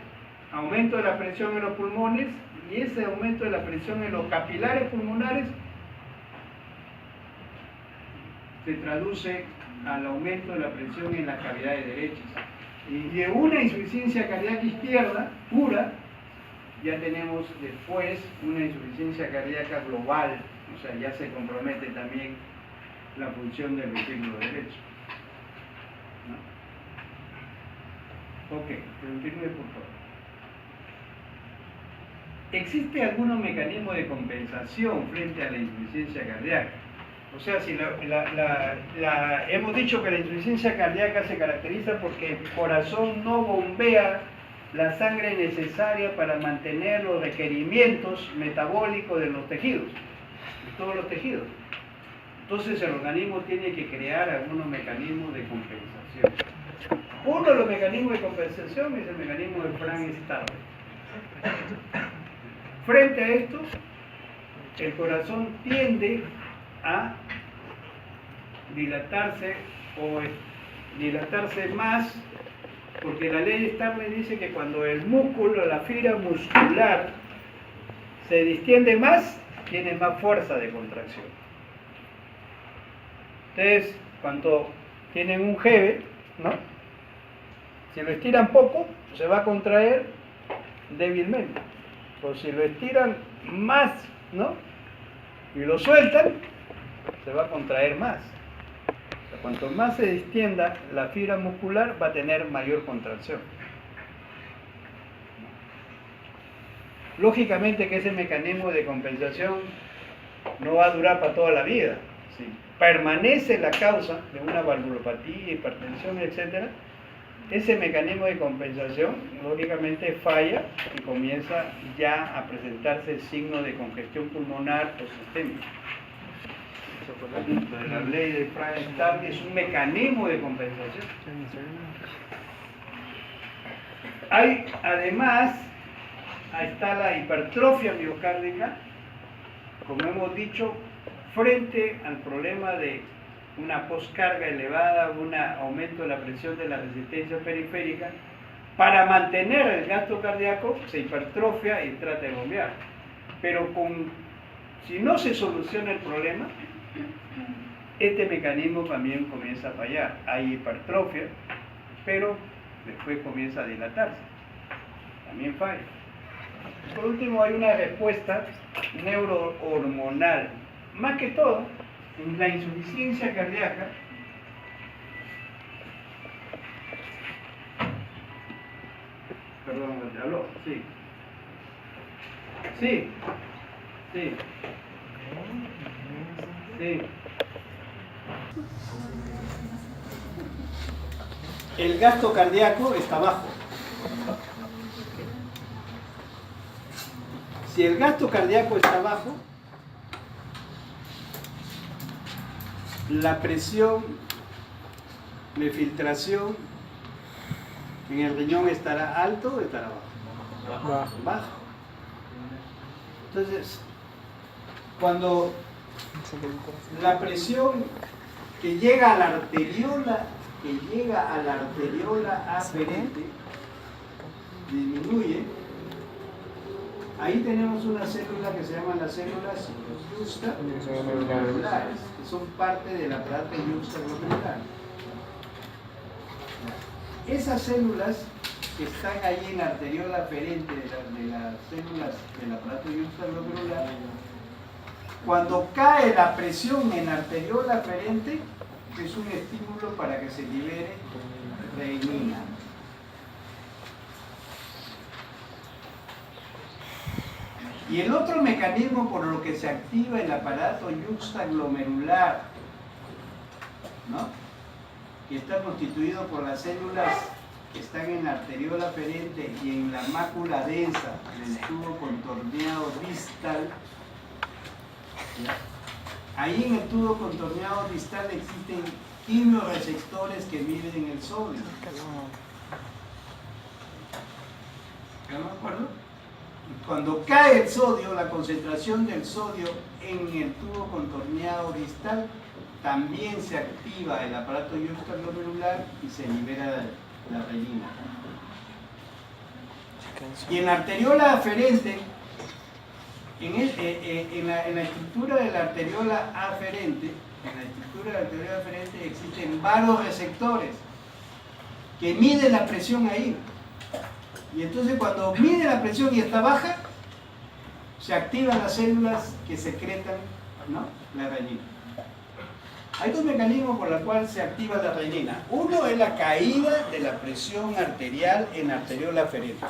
aumento de la presión en los pulmones y ese aumento de la presión en los capilares pulmonares se traduce al aumento de la presión en las cavidades derechas. Y de una insuficiencia cardíaca izquierda pura, ya tenemos después una insuficiencia cardíaca global, o sea, ya se compromete también la función del ventrículo derecho, ¿no? Ok, continúe por favor. ¿Existe algún mecanismo de compensación frente a la insuficiencia cardíaca? O sea, si hemos dicho que la insuficiencia cardíaca se caracteriza porque el corazón no bombea la sangre necesaria para mantener los requerimientos metabólicos de los tejidos, de todos los tejidos. Entonces el organismo tiene que crear algunos mecanismos de compensación. Uno de los mecanismos de compensación es el mecanismo de Frank-Starling. Frente a esto, el corazón tiende a dilatarse o dilatarse más, porque la ley Starling dice que cuando el músculo, la fibra muscular se distiende más, tiene más fuerza de contracción. Entonces, cuando tienen un jeve, ¿no? Si lo estiran poco, se va a contraer débilmente. O si lo estiran más, ¿no? Y lo sueltan, se va a contraer más. O sea, cuanto más se distienda la fibra muscular, va a tener mayor contracción. Lógicamente que ese mecanismo de compensación no va a durar para toda la vida. Si permanece la causa de una valvulopatía, hipertensión, etc., ese mecanismo de compensación lógicamente falla y comienza ya a presentarse signos de congestión pulmonar o sistémica. La ley de Frank-Starling es un mecanismo de compensación. Hay además, ahí está la hipertrofia miocárdica, como hemos dicho, frente al problema de una poscarga elevada, un aumento de la presión de la resistencia periférica. Para mantener el gasto cardíaco se hipertrofia y trata de bombear. Pero si no se soluciona el problema, este mecanismo también comienza a fallar. Hay hipertrofia, pero después comienza a dilatarse. También falla. Por último, hay una respuesta neurohormonal. Más que todo, en la insuficiencia cardíaca, perdón, ¿te habló? Sí. Sí. Sí. Sí. El gasto cardíaco está bajo. Si el gasto cardíaco está bajo, la presión de filtración en el riñón estará alto o estará bajo. Bajo. Entonces, cuando la presión que llega a la arteriola, aferente, disminuye, ahí tenemos una célula que se llama las células juxtaglomerulares, que son parte del aparato juxtaglomerular. Esas células que están ahí en la arteriola aferente de las células del aparato juxtaglomerular, cuando cae la presión en la arteriola aferente, es un estímulo para que se libere renina. Y el otro mecanismo por lo que se activa el aparato juxtaglomerular, ¿no?, que está constituido por las células que están en la arteriola aferente y en la mácula densa del tubo contorneado distal. ¿Ya? Ahí en el tubo contorneado distal existen quimioreceptores que miden el sodio. ¿Ya me acuerdo? Cuando cae el sodio, la concentración del sodio en el tubo contorneado distal, también se activa el aparato juxtaglomerular y se libera la renina. Y en la arteriola aferente, en la estructura de la arteriola aferente, existen vasoreceptores que miden la presión ahí. Y entonces cuando mide la presión y está baja, se activan las células que secretan, ¿no?, la renina. Hay dos mecanismos por los cuales se activa la renina. Uno es la caída de la presión arterial en la arteriola aferente.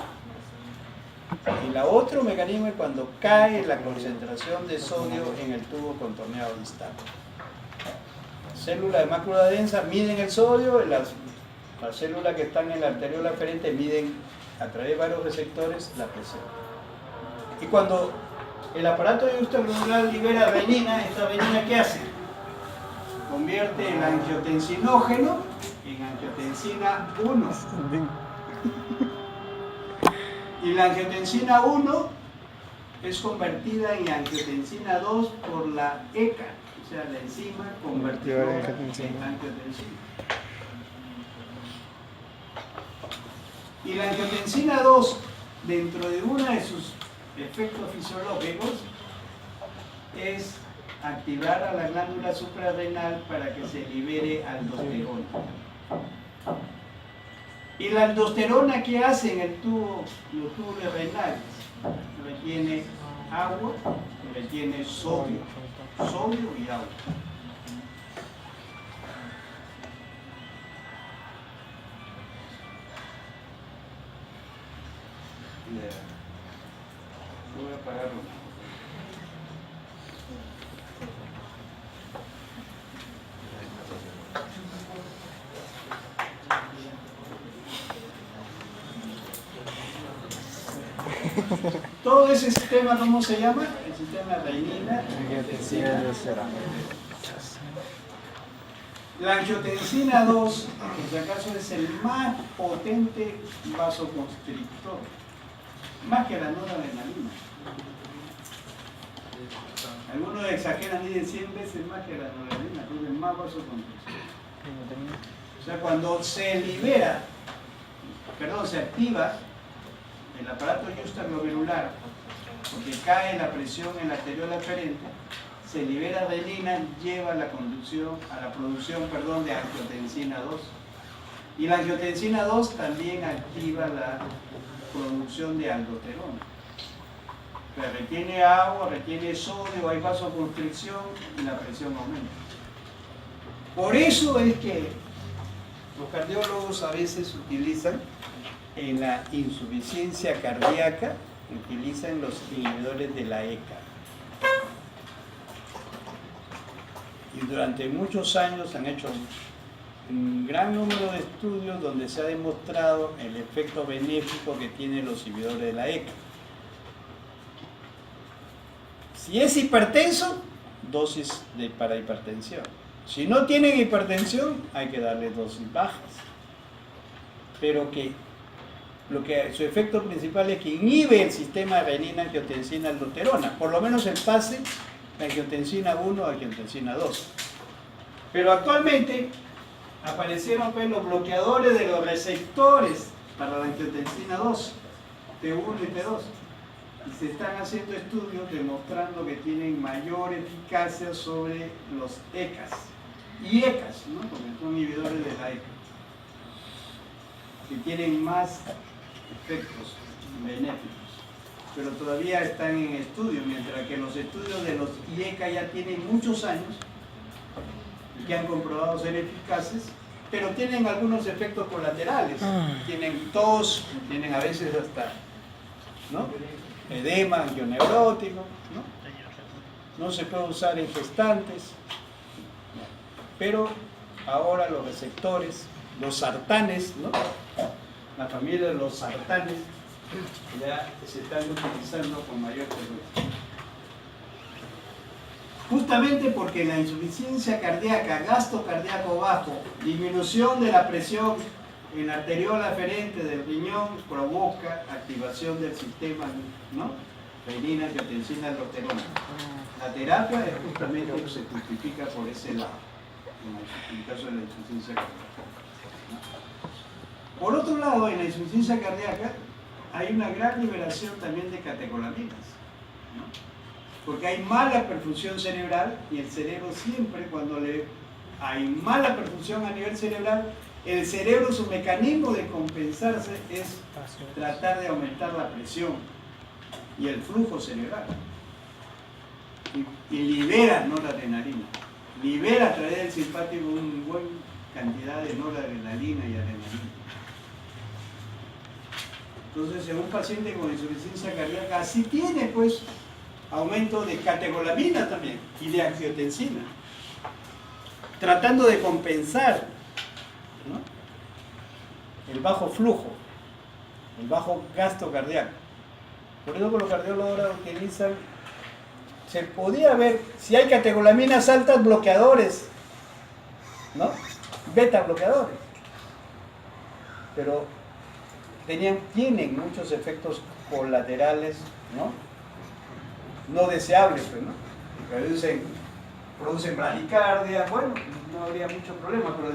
Y el otro mecanismo es cuando cae la concentración de sodio en el tubo contorneado distal. células de mácula densa miden el sodio, y las células que están en la arteriola aferente miden a través de varios receptores la presión. Y cuando el aparato juxtaglobulular libera renina, ¿esta renina qué hace? Convierte el angiotensinógeno en angiotensina 1. Y la angiotensina 1 es convertida en angiotensina 2 por la ECA, o sea, la enzima convertidora en angiotensina. Y la angiotensina 2, dentro de uno de sus efectos fisiológicos, es activar a la glándula suprarrenal para que se libere aldosterona. ¿Y la aldosterona qué hace en los túbulos renales? Retiene agua, retiene sodio y agua. Voy a apagarlo. Todo ese sistema, ¿cómo se llama? El sistema renina, angiotensina. La angiotensina 2, por si acaso, es el más potente vasoconstrictor, más que la noradrenalina. Algunos exageran y dicen 100 veces más que la noradrenalina, pero es más vasoconstrictor. O sea, cuando se libera, se activa el aparato juxtaglomerular, porque cae la presión en la arteriola aferente, se libera renina, lleva a la producción de angiotensina 2. Y la angiotensina 2 también activa la producción de aldosterona. O sea, retiene agua, retiene sodio, hay vasoconstricción y la presión aumenta. Por eso es que los cardiólogos a veces utilizan en la insuficiencia cardíaca, utilizan los inhibidores de la ECA. Y durante muchos años han hecho un gran número de estudios donde se ha demostrado el efecto benéfico que tienen los inhibidores de la ECA. Si es hipertenso, dosis para hipertensión. Si no tienen hipertensión, hay que darle dosis bajas. Pero su efecto principal es que inhibe el sistema de renina, angiotensina, aldosterona, por lo menos el pase de angiotensina 1 a angiotensina 2. Pero actualmente aparecieron los bloqueadores de los receptores para la angiotensina 2, T1 y T2. Y se están haciendo estudios demostrando que tienen mayor eficacia sobre los ECAs. Y ECAs, ¿no? Porque son inhibidores de la ECA, que tienen más efectos benéficos, pero todavía están en estudio, mientras que los estudios de los IECA ya tienen muchos años y que han comprobado ser eficaces, pero tienen algunos efectos colaterales. Tienen tos, tienen a veces hasta, ¿no?, edema angioneurótico, no se puede usar en gestantes, pero ahora los receptores, los sartanes, ¿no?, la familia de los sartanes ya se están utilizando con mayor frecuencia. Justamente porque la insuficiencia cardíaca, gasto cardíaco bajo, disminución de la presión en la arteriola aferente del riñón provoca activación del sistema, ¿no?, renina, angiotensina, aldosterona. La terapia es justamente lo que se justifica por ese lado, en el caso de la insuficiencia cardíaca. Por otro lado, en la insuficiencia cardíaca hay una gran liberación también de catecolaminas, ¿no?, porque hay mala perfusión cerebral y el cerebro siempre, cuando hay mala perfusión a nivel cerebral, el cerebro, su mecanismo de compensarse es tratar de aumentar la presión y el flujo cerebral. Y libera noradrenalina, libera a través del simpático una buena cantidad de noradrenalina y adrenalina. Entonces, en un paciente con insuficiencia cardíaca, así tiene pues aumento de catecolamina también y de angiotensina. tratando de compensar, ¿no?, el bajo flujo, el bajo gasto cardíaco. Por eso los cardiólogos ahora utilizan, se podía ver, si hay catecolaminas altas, bloqueadores, ¿no?, beta bloqueadores, pero tienen muchos efectos colaterales, no deseables, pues, ¿no? Producen bradicardia, bueno, no habría mucho problema, pero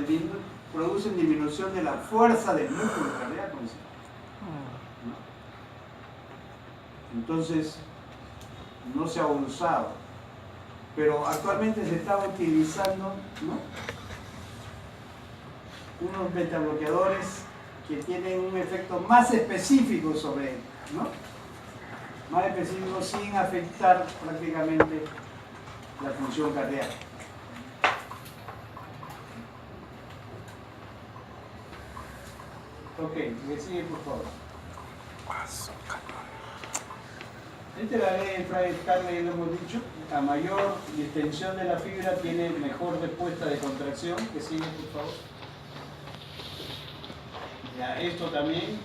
producen disminución de la fuerza del músculo cardíaco, ¿no? Entonces no se ha usado, pero actualmente se está utilizando, ¿no?, unos beta bloqueadores que tienen un efecto más específico sobre él, ¿no?, más específico, sin afectar prácticamente la función cardíaca. Ok, me sigue por favor. Esta es la ley de Frey-Carley, lo hemos dicho. A mayor distensión de la fibra tiene mejor respuesta de contracción. Que sigue por favor. Ya, esto también,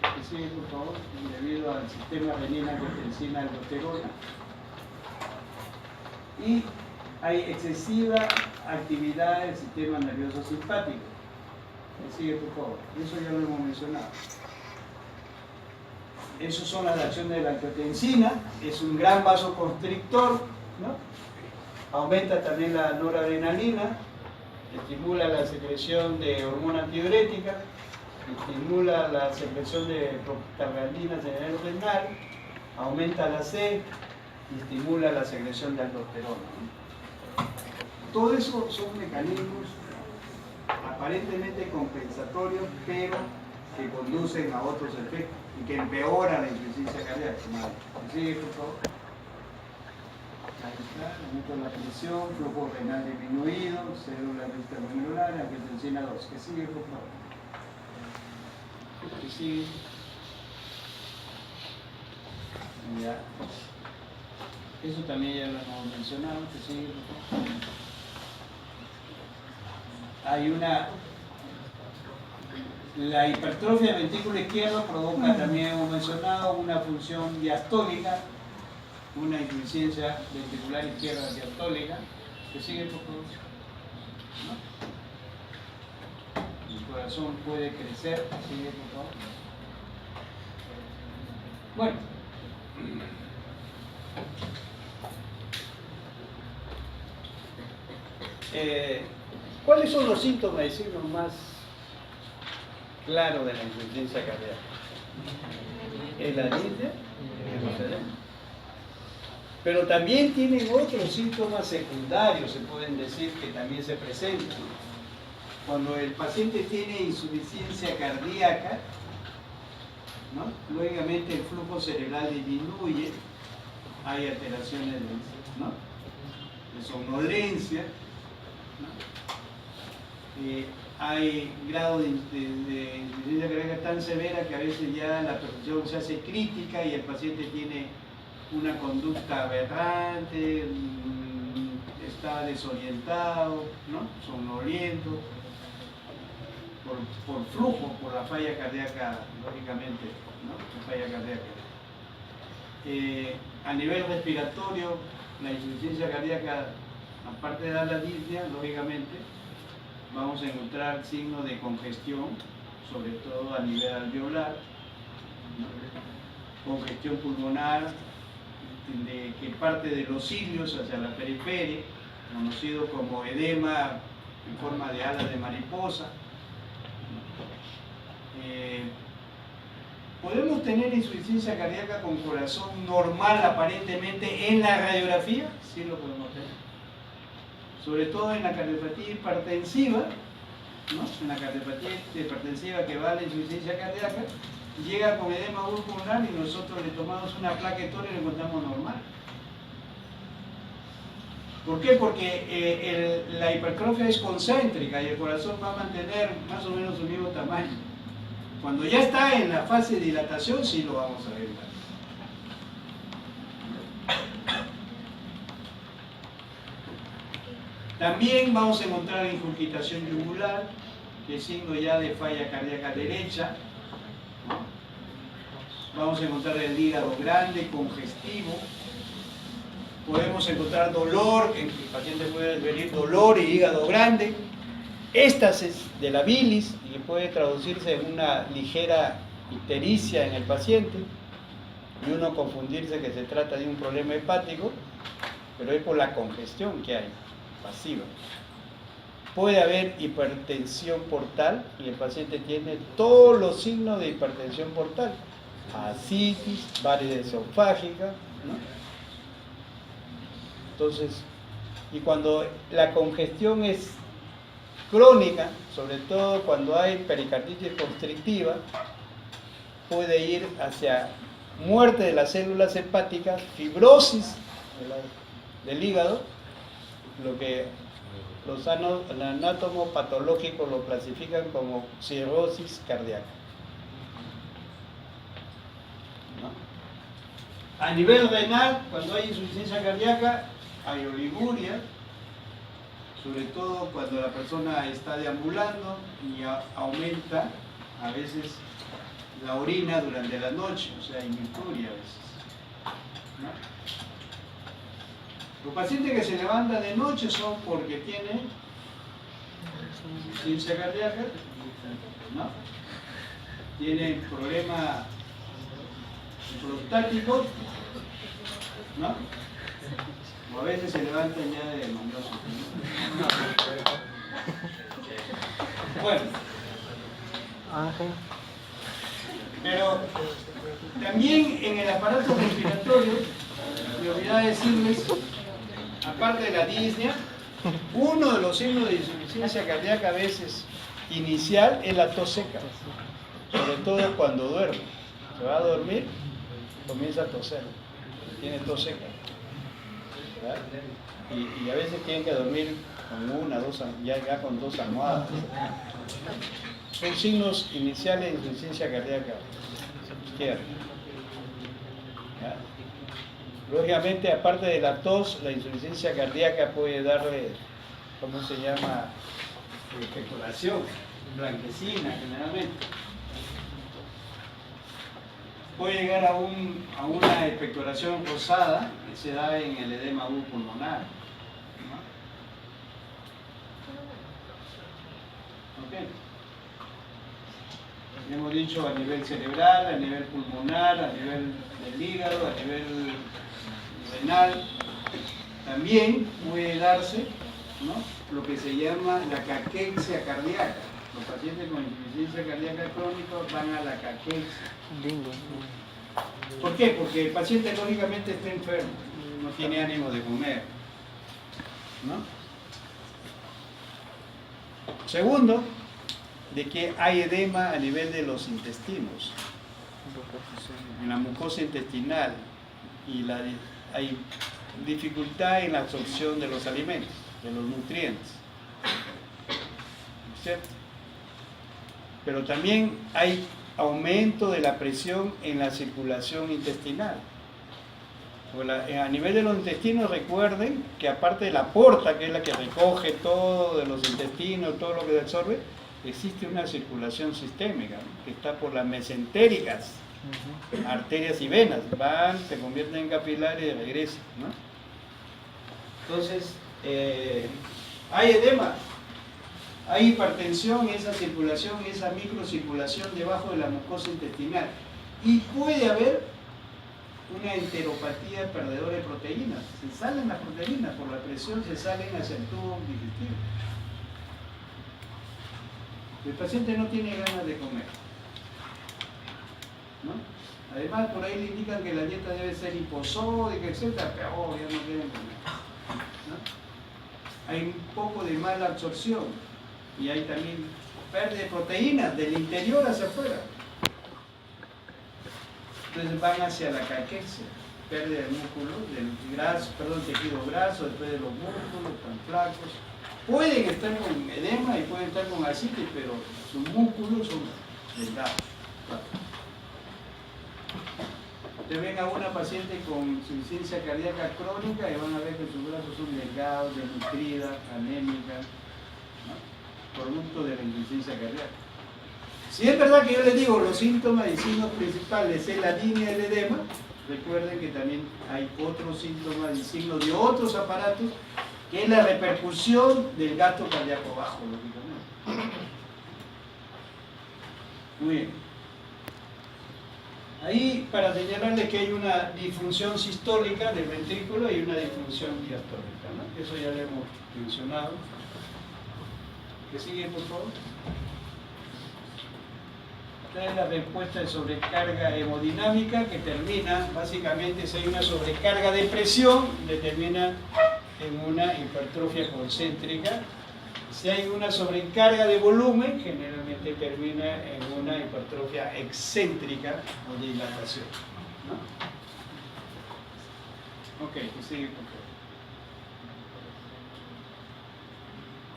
que sigue por favor, debido al sistema renina-angiotensina-aldosterona. Y hay excesiva actividad del sistema nervioso simpático. Que sigue por favor. Eso ya lo hemos mencionado. Esas son las acciones de la angiotensina. Es un gran vasoconstrictor, ¿no? Aumenta también la noradrenalina, estimula la secreción de hormona antidiurética, estimula la secreción de prostaglandinas en el renal, aumenta la sed y estimula la secreción de aldosterona, ¿no? Todo eso son mecanismos aparentemente compensatorios, pero que conducen a otros efectos y que empeoran la insuficiencia cardíaca. Sigue, por favor. Ahí está, aumento de la presión, flujo renal disminuido, células extraglomerares, angiotensina 2. Que sigue, por favor. Que sigue. Ya. Eso también ya lo hemos mencionado. Que sigue, por favor. Hay la hipertrofia del ventrículo izquierdo provoca, también hemos mencionado, una función diastólica, una insuficiencia ventricular izquierda diastólica. Que sigue, por favor. ¿No? El corazón puede crecer. Que sigue, por favor. Bueno. ¿Cuáles son los síntomas y signos más claros de la insuficiencia cardíaca? Es la disnea y el edema. Pero también tienen otros síntomas secundarios, se pueden decir, que también se presentan. Cuando el paciente tiene insuficiencia cardíaca, ¿no?, lógicamente el flujo cerebral disminuye, hay alteraciones de somnolencia, ¿no? Hay grado de insuficiencia cardíaca tan severa que a veces ya la perfusión se hace crítica y el paciente tiene una conducta aberrante, está desorientado, ¿no?, somnoliento, por flujo, por la falla cardíaca, lógicamente, ¿no?, la falla cardíaca. A nivel respiratorio, la insuficiencia cardíaca, aparte de dar la disnea, lógicamente, vamos a encontrar signos de congestión, sobre todo a nivel alveolar, ¿no?, congestión pulmonar, que parte de los cilios hacia la periferia, conocido como edema en forma de alas de mariposa. ¿Podemos tener insuficiencia cardíaca con corazón normal aparentemente en la radiografía? Sí lo podemos tener. Sobre todo en la cardiopatía hipertensiva, ¿no?, en la cardiopatía hipertensiva que va a la insuficiencia cardíaca, llega con edema pulmonar y nosotros le tomamos una placa y lo encontramos normal. ¿Por qué? Porque la hipertrofia es concéntrica y el corazón va a mantener más o menos su mismo tamaño. Cuando ya está en la fase de dilatación, sí lo vamos a ver. También vamos a encontrar la ingurgitación yugular, que es signo ya de falla cardíaca derecha, ¿no? Vamos a encontrar el hígado grande, congestivo. Podemos encontrar dolor, en el paciente puede venir dolor y hígado grande. Éstasis de la bilis, y puede traducirse en una ligera ictericia en el paciente, y uno confundirse que se trata de un problema hepático, pero es por la congestión que hay, pasiva. Puede haber hipertensión portal, y el paciente tiene todos los signos de hipertensión portal, ascitis, varices esofágica, ¿no? Entonces, y cuando la congestión es crónica, sobre todo cuando hay pericarditis constrictiva, puede ir hacia muerte de las células hepáticas, fibrosis del hígado, lo que los anátomos patológicos lo clasifican como cirrosis cardíaca, ¿no? A nivel renal, cuando hay insuficiencia cardíaca, hay oliguria, sobre todo cuando la persona está deambulando y aumenta a veces la orina durante la noche, o sea, inituria a veces, ¿no? Los pacientes que se levantan de noche son porque tienen insuficiencia cardíaca, ¿no? Tienen problemas prostáticos, ¿no? O a veces se levantan ya de manioso. Bueno. Pero también en el aparato respiratorio, me olvidé decirles, aparte de la disnea, uno de los signos de insuficiencia cardíaca a veces inicial es la tos seca, sobre todo cuando duerme. Se va a dormir, comienza a toser, tiene tos seca. Y a veces tienen que dormir con una, dos, ya con dos almohadas. Son signos iniciales de insuficiencia cardíaca izquierda. Lógicamente, aparte de la tos, la insuficiencia cardíaca puede darle, ¿cómo se llama? Expectoración, blanquecina generalmente. Puede llegar a una expectoración rosada que se da en el edema agudo pulmonar, ¿no? Okay. Hemos dicho a nivel cerebral, a nivel pulmonar, a nivel del hígado, a nivel renal. También puede darse, ¿no?, lo que se llama la caquexia cardíaca. Los pacientes con insuficiencia cardíaca crónica van a la caquexia. ¿Por qué? Porque el paciente lógicamente está enfermo, no tiene ánimo de comer, ¿no? Segundo, de que hay edema a nivel de los intestinos, en la mucosa intestinal, y hay dificultad en la absorción de los alimentos, de los nutrientes, ¿cierto? Pero también hay aumento de la presión en la circulación intestinal. A nivel de los intestinos, recuerden que aparte de la porta, que es la que recoge todo de los intestinos, todo lo que se absorbe, existe una circulación sistémica, ¿no?, que está por las mesentéricas, arterias y venas, van, se convierten en capilares y regresan, ¿no? Entonces, hay edema, hay hipertensión en esa circulación, en esa microcirculación debajo de la mucosa intestinal, y puede haber una enteropatía perdedora de proteínas. Se salen las proteínas, por la presión se salen hacia el tubo digestivo. El paciente no tiene ganas de comer, ¿no? Además, por ahí le indican que la dieta debe ser hiposódica, etc., pero ya no quieren comer, ¿no? Hay un poco de mala absorción y hay también pérdida de proteínas del interior hacia afuera. Entonces van hacia la caquexia, pérdida de músculo, del graso, tejido graso, después de los músculos tan flacos. Pueden estar con edema y pueden estar con ascitis, pero sus músculos son delgados. Ustedes ven a una paciente con insuficiencia cardíaca crónica y van a ver que sus brazos son delgados, desnutridas, anémicas, ¿no? Producto de la insuficiencia cardíaca. Si es verdad que yo les digo, los síntomas y signos principales es la línea del edema, recuerden que también hay otros síntomas y signos de otros aparatos, que es la repercusión del gasto cardíaco bajo, lógicamente. Muy bien. Ahí, para señalarles que hay una disfunción sistólica del ventrículo y una disfunción diastólica, ¿no? Eso ya lo hemos mencionado. ¿Qué sigue, por favor? Esta es la respuesta de sobrecarga hemodinámica que termina, básicamente, si hay una sobrecarga de presión, determina en una hipertrofia concéntrica. Si hay una sobrecarga de volumen, generalmente termina en una hipertrofia excéntrica o dilatación, ¿no? Ok, que sigue, por favor.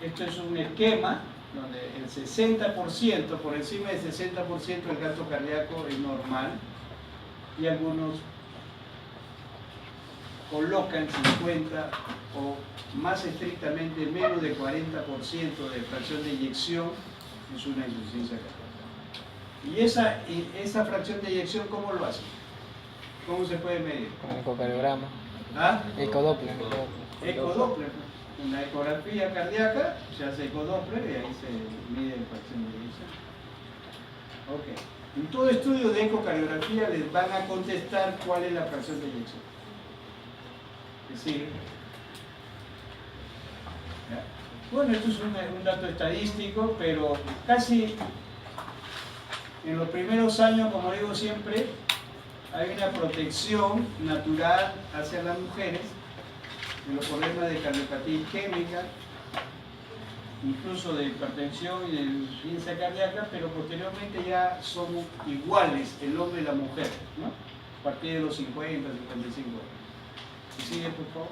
Esto es un esquema donde el 60%, por encima del 60% del gasto cardíaco es normal y algunos colocan 50 o más estrictamente menos de 40% de fracción de eyección es una insuficiencia cardíaca. Y esa fracción de eyección, ¿cómo lo hace? ¿Cómo se puede medir? Con ecocardiograma. ¿Ah? Ecodoppler. Ecodoppler. En la ecografía cardíaca se hace ecodoppler y ahí se mide la fracción de eyección. Ok. En todo estudio de ecocardiografía les van a contestar cuál es la fracción de eyección. ¿Qué sigue? ¿Ya? Bueno, esto es un dato estadístico, pero casi en los primeros años, como digo siempre, hay una protección natural hacia las mujeres de los problemas de cardiopatía isquémica, incluso de hipertensión y de insuficiencia cardíaca, pero posteriormente ya son iguales el hombre y la mujer, ¿no? A partir de los 50, 55 años. ¿Sigue, por favor?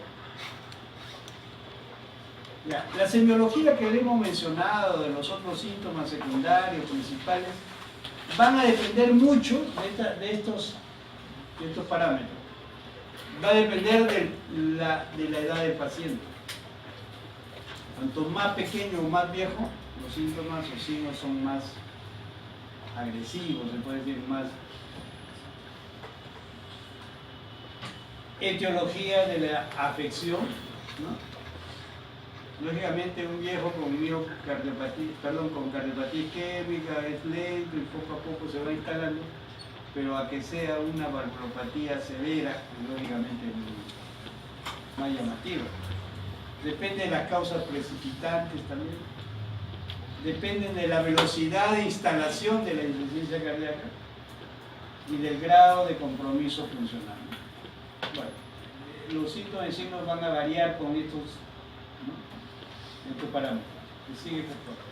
Ya, la semiología que le hemos mencionado de los otros síntomas secundarios, principales, van a depender mucho de estos parámetros. Va a depender de la edad del paciente. Cuanto más pequeño o más viejo, los síntomas o signos son más agresivos, se puede decir más. Etiología de la afección, ¿no? Lógicamente un viejo con cardiopatía isquémica es lento y poco a poco se va instalando, pero a que sea una valvulopatía severa, lógicamente es más llamativa. Depende de las causas precipitantes también, dependen de la velocidad de instalación de la insuficiencia cardíaca y del grado de compromiso funcional. Bueno, los síntomas y signos van a variar con estos parámetros. ¿Me sigue, por favor?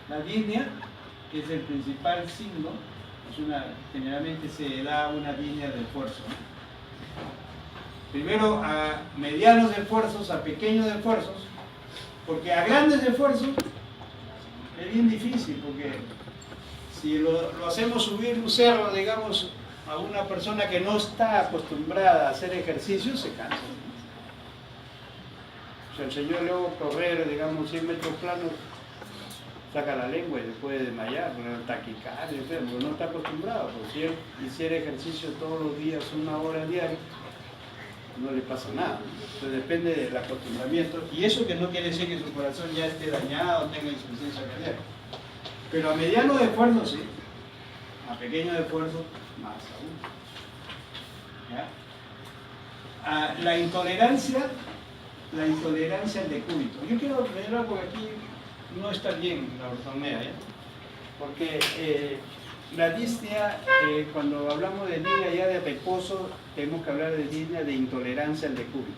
La línea, que es el principal signo, generalmente se da una línea de esfuerzo, ¿no? Primero a medianos esfuerzos, a pequeños esfuerzos, porque a grandes esfuerzos es bien difícil, porque si lo hacemos subir un cerro, digamos, a una persona que no está acostumbrada a hacer ejercicio, se cansa. O sea, el señor luego correr, digamos, 100 metros planos, saca la lengua y se puede desmayar, taquicardia, porque no está acostumbrado. Porque si él hiciera ejercicio todos los días, 1 hora diaria, no le pasa nada. Entonces depende del acostumbramiento. Y eso que no quiere decir que su corazón ya esté dañado, tenga insuficiencia cardíaca. Pero a mediano esfuerzo sí, a pequeño esfuerzo más aún. ¿Ya? La intolerancia al decúbito. Yo quiero verlo porque aquí no está bien la ortonomía, ¿ya? Porque la disnea, cuando hablamos de disnea ya de reposo, tenemos que hablar de disnea de intolerancia al decúbito.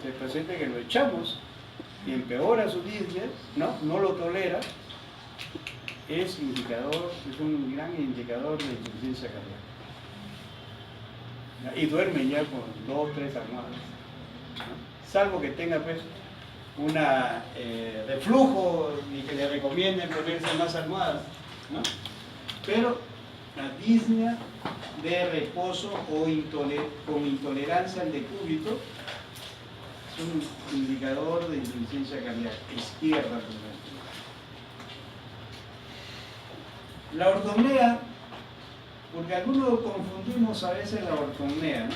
El paciente que lo echamos y empeora su disnea, no lo tolera, es un gran indicador de insuficiencia cardíaca. Y duerme ya con 2 o 3 almohadas, ¿no? Salvo que tenga pues una reflujo y que le recomienden ponerse más almohadas, ¿no? Pero la disnea de reposo o con intolerancia al decúbito. Es un indicador de insuficiencia cardíaca, izquierda primero. La ortopnea, porque algunos confundimos a veces la ortopnea, ¿no?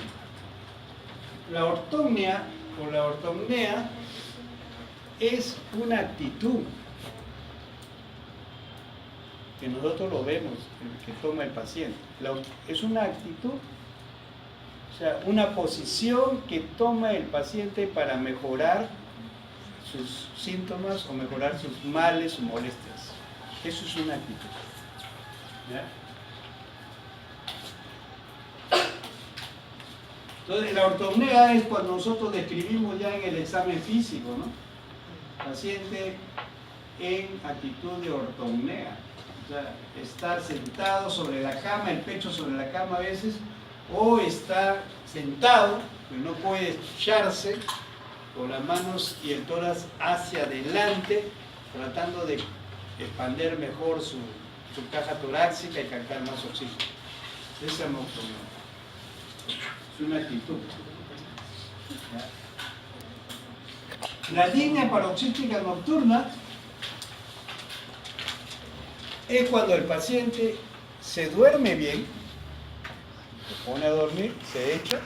La ortopnea o la ortopnea es una actitud que nosotros lo vemos, que toma el paciente. Es una actitud, o sea, una posición que toma el paciente para mejorar sus síntomas o mejorar sus males o molestias. Eso es una actitud. ¿Ya? Entonces, la ortopnea es cuando nosotros describimos ya en el examen físico, ¿no? Paciente en actitud de ortopnea. O sea, estar sentado sobre la cama, el pecho sobre la cama a veces, o está sentado, pero no puede echarse con las manos y el tórax hacia adelante, tratando de expandir mejor su caja torácica y captar más oxígeno. Esa es la ortopnea. Es una actitud. La disnea paroxística nocturna es cuando el paciente se duerme bien, se pone a dormir, se echa,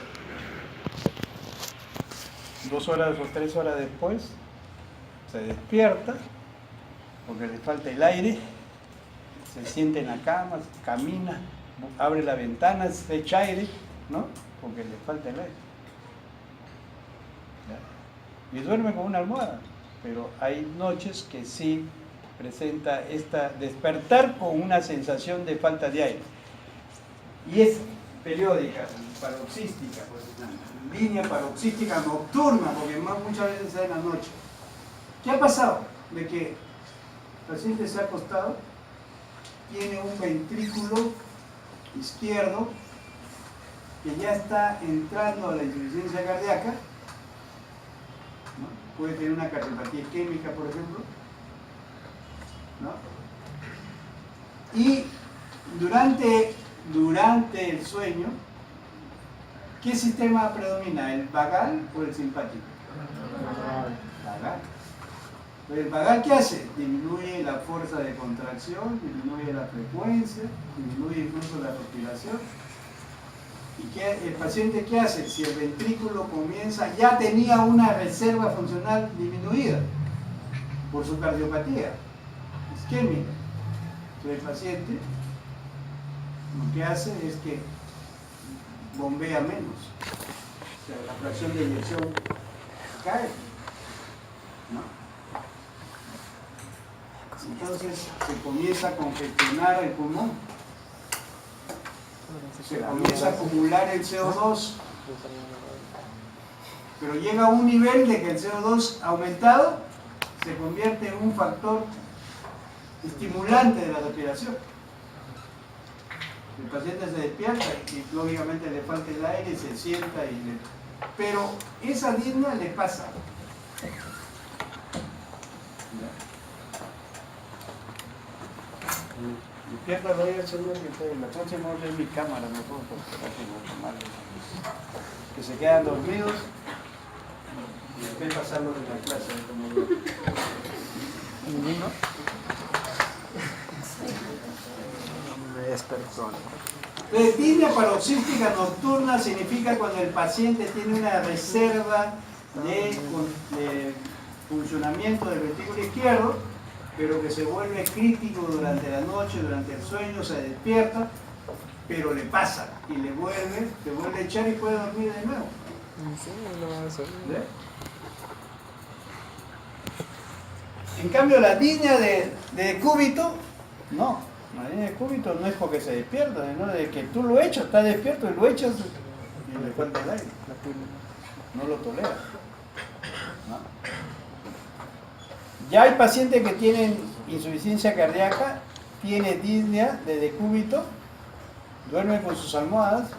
2 horas o 3 horas después se despierta porque le falta el aire, se sienta en la cama, camina, abre la ventana, se echa aire, ¿no? Porque le falta el aire. ¿Ya? Y duerme con una almohada, pero hay noches que sí presenta esta despertar con una sensación de falta de aire. Y es periódica, paroxística, pues, línea paroxística nocturna, porque muchas veces es en la noche. ¿Qué ha pasado? De que el paciente se ha acostado, tiene un ventrículo izquierdo que ya está entrando a la insuficiencia cardíaca, ¿no? Puede tener una cardiopatía isquémica, por ejemplo, ¿no? Y durante el sueño, ¿qué sistema predomina? ¿El vagal o el simpático? Vagal. El vagal, ¿qué hace? Disminuye la fuerza de contracción, disminuye la frecuencia, disminuye incluso la respiración. ¿Y el paciente qué hace? Si el ventrículo comienza, ya tenía una reserva funcional disminuida por su cardiopatía isquémica. Entonces el paciente lo que hace es que bombea menos. O sea, la fracción de eyección cae, ¿no? Entonces se comienza a congestionar el pulmón, se comienza a acumular el CO2, pero llega a un nivel de que el CO2 aumentado se convierte en un factor estimulante de la respiración. El paciente se despierta y lógicamente le falta el aire, se sienta pero esa disnea le pasa. Despierta, lo voy a hacer la próxima hora en mi cámara, no puedo que se quedan dormidos y después pasarlo de la clase. Disnea paroxística nocturna significa cuando el paciente tiene una reserva de funcionamiento del ventrículo izquierdo, pero que se vuelve crítico durante la noche, durante el sueño, se despierta, pero le pasa y se vuelve a echar y puede dormir de nuevo. ¿Ve? En cambio, la disnea de decúbito, no. La disnea de decúbito no es porque se despierta, sino de que tú lo echas, está despierto y lo echas y le falta el aire. No lo tolera. ¿No? Ya hay pacientes que tienen insuficiencia cardíaca, tiene disnea de decúbito, duerme con sus almohadas,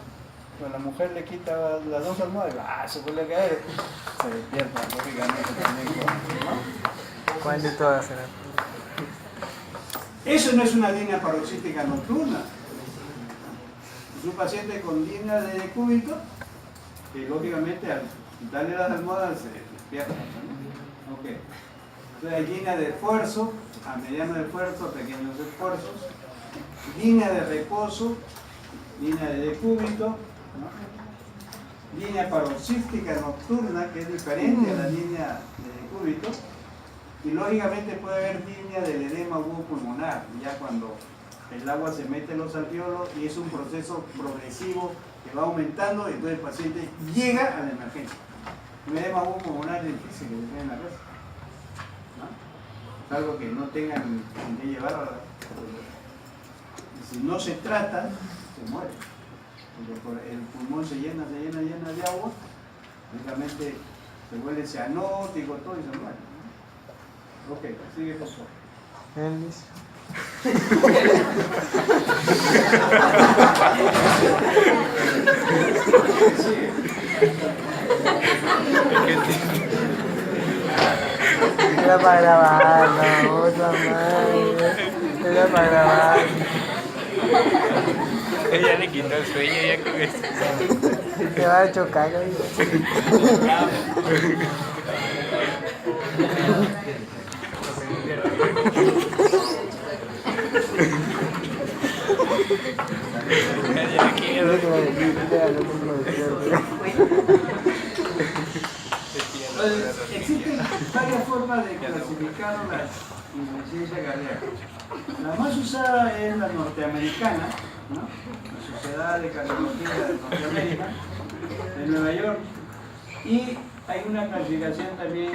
cuando la mujer le quita las 2 almohadas, se vuelve a caer, se despierta, lógicamente también, ¿no? ¿Cuál de todas será? Eso no es una disnea paroxística nocturna. Es un paciente con disnea de decúbito, que lógicamente al darle las almohadas se despierta, ¿no? Ok. Entonces hay disnea de esfuerzo, a mediano esfuerzo, a pequeños esfuerzos, disnea de reposo, disnea de decúbito, ¿no? Disnea paroxística nocturna, que es diferente a la disnea de decúbito, y lógicamente puede haber disnea del edema pulmonar, ya cuando el agua se mete en los alveolos y es un proceso progresivo que va aumentando y entonces el paciente llega a la emergencia. Un edema pulmonar es difícil que se tenga en la casa, ¿no? Es algo que no tengan en qué llevar, ¿verdad? Si no se trata, se muere. Porque el pulmón se llena de agua, lógicamente se vuelve cianótico, todo y se muere, ¿no? Ok, sigue por favor. Elvis. Era para grabar, no, otra madre. Era para grabar. Ella le quitó el sueño ya con eso. Te va a chocar, güey. Existen varias formas de clasificar la insuficiencia cardíaca. La más usada es la norteamericana, ¿no? La Sociedad de Cardiología de Norteamérica, de Nueva York, y hay una clasificación también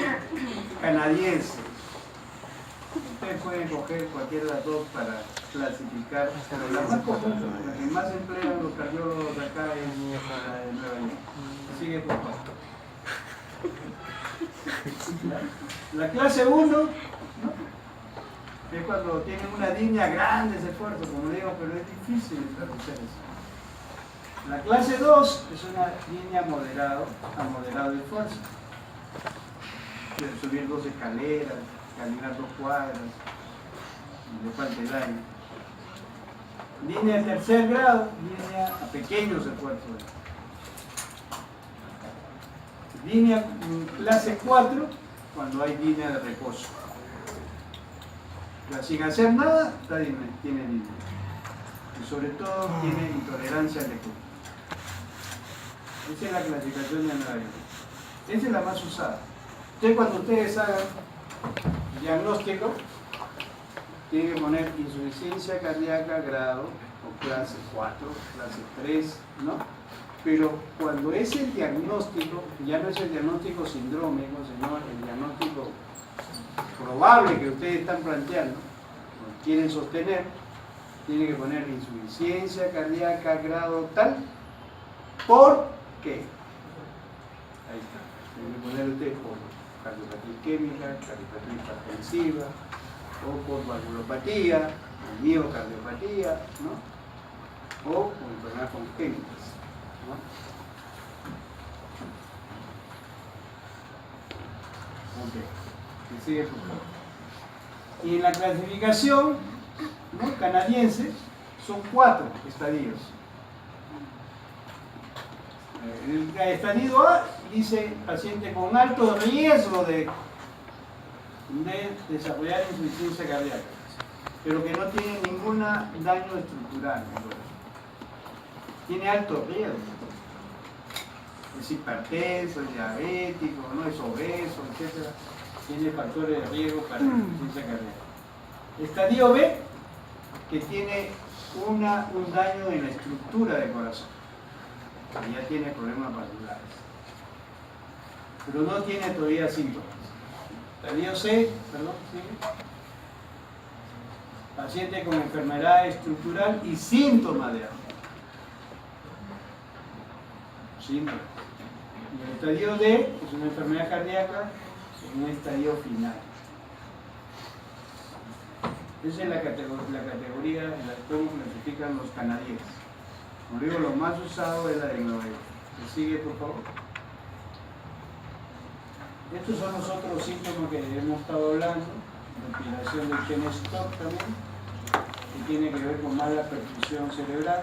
canadiense. Ustedes pueden coger cualquiera de las dos para clasificar, pero la más común, la que más emplean los cardiólogos de acá es la de Nueva York. Sigue por favor. La clase 1, ¿no? Es cuando tienen una línea grande ese esfuerzo, como digo, pero es difícil establecer eso. La clase 2 es una línea moderado a moderado de esfuerzo. Quieren subir 2 escaleras, caminar 2 cuadras, le falta el aire. Línea de tercer grado, línea a pequeños esfuerzos. Línea clase 4, cuando hay línea de reposo. Sin hacer nada, tiene línea. Y sobre todo tiene intolerancia al decúbito. Esa es la clasificación de Nueva York. Esa es la más usada. Entonces, cuando ustedes hagan diagnóstico, tienen que poner insuficiencia cardíaca grado o clase 4, clase 3, ¿no? Pero cuando es el diagnóstico, ya no es el diagnóstico sindrómico, sino el diagnóstico probable que ustedes están planteando, o quieren sostener, tienen que poner insuficiencia cardíaca grado tal, ¿por qué? Ahí está. Tienen que poner ustedes por cardiopatía isquémica, cardiopatía hipertensiva, o por valvulopatía, miocardiopatía, ¿no? O por enfermedades congénitas, ¿no? Ok, que sigue por favor. Y en la clasificación, ¿no?, canadiense son 4 estadios. El estadio A dice paciente con alto riesgo de desarrollar insuficiencia cardíaca, pero que no tiene ningún daño estructural. Tiene alto riesgo. Es hipertenso, es diabético, no es obeso, etc. Tiene factores de riesgo para insuficiencia cardíaca. Estadio B, que tiene un daño en la estructura del corazón, que ya tiene problemas valvulares, pero no tiene todavía síntomas. Estadio C, perdón, sigue. Paciente con enfermedad estructural y síntomas de asma. Síntomas. Y el estadio D es una enfermedad cardíaca en un estadio final. Esa es la categoría en la que clasifican los canadienses. Como digo, lo más usado es la de Nueva York. ¿Me sigue, por favor? Estos son los otros síntomas que hemos estado hablando. Respiración del gen stop también, que tiene que ver con mala perfusión cerebral.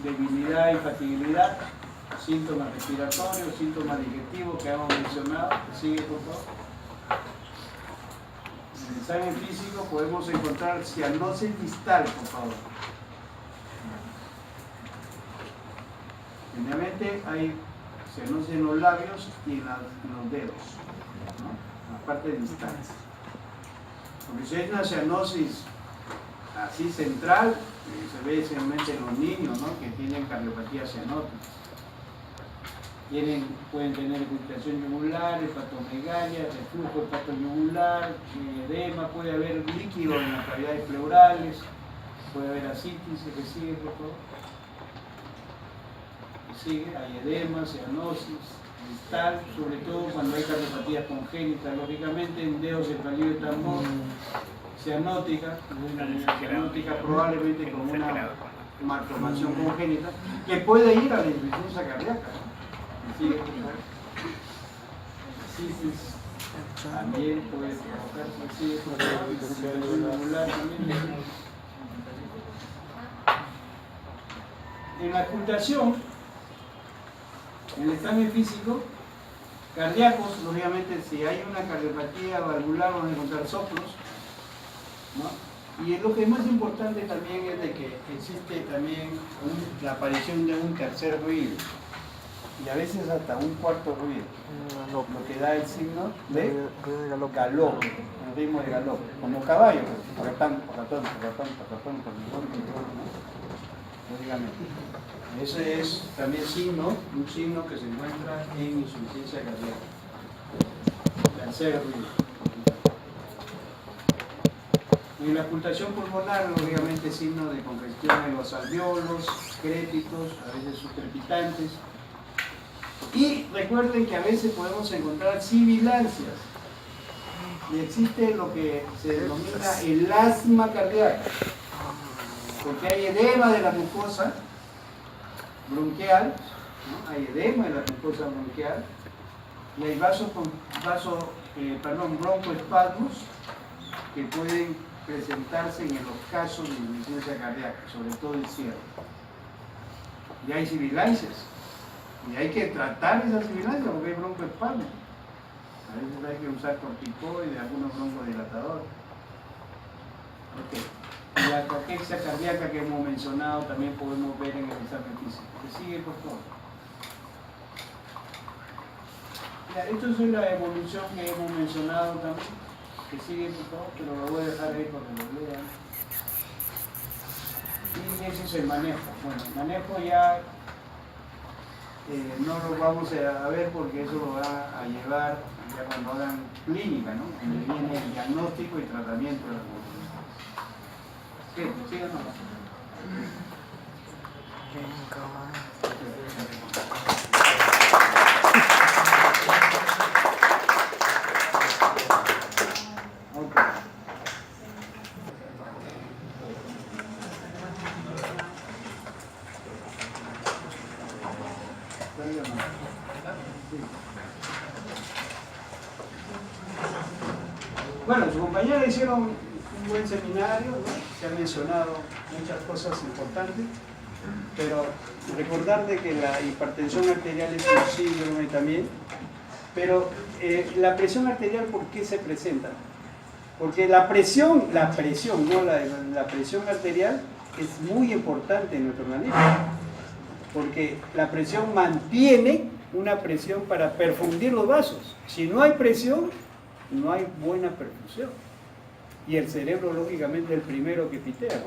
debilidad y fatigabilidad, síntomas respiratorios, síntomas digestivos que hemos mencionado. Sigue, por favor. En el examen físico podemos encontrar cianosis distal, por favor. Generalmente hay cianosis en los labios y en los dedos, ¿no? En la parte distal. Porque si hay una cianosis así central, se ve especialmente en los niños, ¿no? Que tienen cardiopatía cianótica. Pueden tener infiltración yugular, hepatomegalia, reflujo hepatoyugular, edema, puede haber líquido en las cavidades pleurales, puede haber ascitis, que sigue, por favor. Sigue, hay edema, cianosis, distal, sobre todo cuando hay cardiopatías congénitas, lógicamente en dedos de tambor, cianótica, probablemente con una malformación congénita, que puede ir a la insuficiencia cardíaca. Sigue, por favor. Citis también puede provocarse, sigue, por favor, infiltración yugular también. En la ocultación, en el examen físico, cardíacos, lógicamente, si hay una cardiopatía valvular, vamos a encontrar soplos, ¿no? Y lo que es más importante también es de que existe también la aparición de un tercer ruido, y a veces hasta un cuarto ruido, lo que da el signo de galope, el ritmo de galope, como caballo, pacatán, lógicamente. Ese es también un signo que se encuentra en insuficiencia cardíaca. Tercer ruido. En la ocultación pulmonar, obviamente, signo de congestión en los alveolos, crépitos, a veces subcrepitantes. Y recuerden que a veces podemos encontrar sibilancias. Y existe lo que se denomina el asma cardíaca, porque hay edema de la mucosa bronquial, ¿no? Hay edema de la mucosa bronquial y hay broncoespasmos que pueden presentarse en los casos de insuficiencia cardíaca, sobre todo el cierre. Y hay sibilancias. Y hay que tratar esas sibilancias porque hay broncoespasmos. A veces hay que usar corticoides, algunos broncodilatadores. Okay. La caquexia cardíaca que hemos mencionado también podemos ver en el examen físico. ¿Que sigue, por favor? Ya, esto es la evolución que hemos mencionado también. Que sigue, por favor, pero lo voy a dejar ahí para que lo vean. Y ese es el manejo. Bueno, el manejo ya no lo vamos a ver porque eso lo va a llevar ya cuando hagan clínica, ¿no? Donde viene el diagnóstico y tratamiento de la condición. Sí, síganos. Bueno, sus compañeros hicieron un buen seminario, ¿no? Se han mencionado muchas cosas importantes, pero recordar de que la hipertensión arterial es un síndrome también, pero la presión arterial, ¿por qué se presenta? Porque la presión arterial es muy importante en nuestro organismo, porque la presión mantiene una presión para perfundir los vasos. Si no hay presión, no hay buena perfusión. Y el cerebro, lógicamente, es el primero que pitea.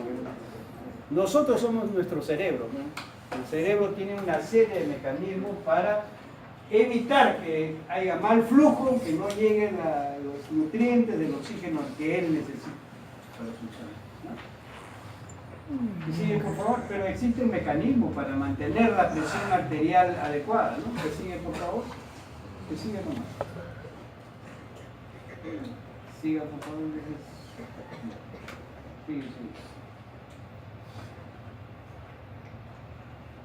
Nosotros somos nuestro cerebro, ¿no? El cerebro tiene una serie de mecanismos para evitar que haya mal flujo, que no lleguen los nutrientes del oxígeno que él necesita para funcionar, ¿no? Y sigue, por favor, pero existe un mecanismo para mantener la presión arterial adecuada, ¿no? Que sigue, por favor. Que sigue nomás. Siga, por favor. Sigue.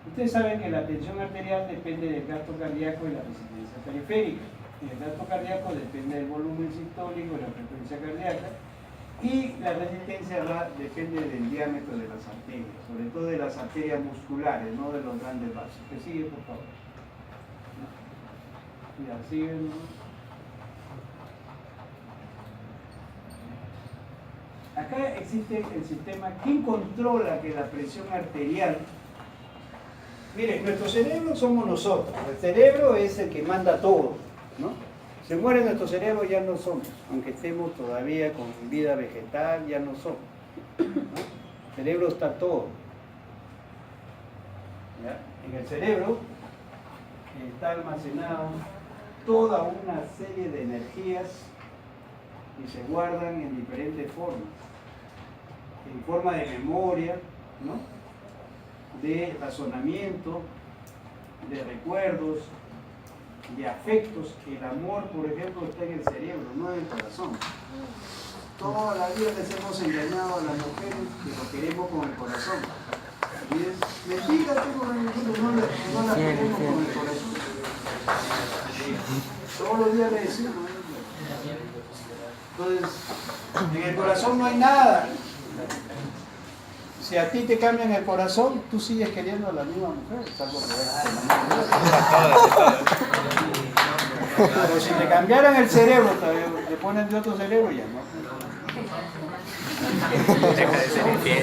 Ustedes saben que la tensión arterial depende del gasto cardíaco y la resistencia periférica. Y el gasto cardíaco depende del volumen sistólico y la frecuencia cardíaca. Y la resistencia depende del diámetro de las arterias, sobre todo de las arterias musculares, no de los grandes vasos. Que sigue, por favor. Ya, sigue, ¿no? Acá existe el sistema. ¿Quién controla que la presión arterial? Miren, nuestro cerebro somos nosotros. El cerebro es el que manda todo, ¿no? Se muere nuestro cerebro, ya no somos. Aunque estemos todavía con vida vegetal, ya no somos, ¿no? El cerebro está todo. ¿Ya? En el cerebro está almacenado toda una serie de energías y se guardan en diferentes formas. En forma de memoria, ¿no? De razonamiento, de recuerdos, de afectos. El amor, por ejemplo, está en el cerebro, no en el corazón. Toda la vida les hemos engañado a las mujeres que lo queremos con el corazón. Y es mentira, no la queremos con el corazón. Todos los días le decimos. Entonces, en el corazón no hay nada. Si a ti te cambian el corazón, tú sigues queriendo a la misma mujer, salvo que pero si te cambiaran el cerebro, te ponen de otro cerebro, ya no. Deja de ser infiel.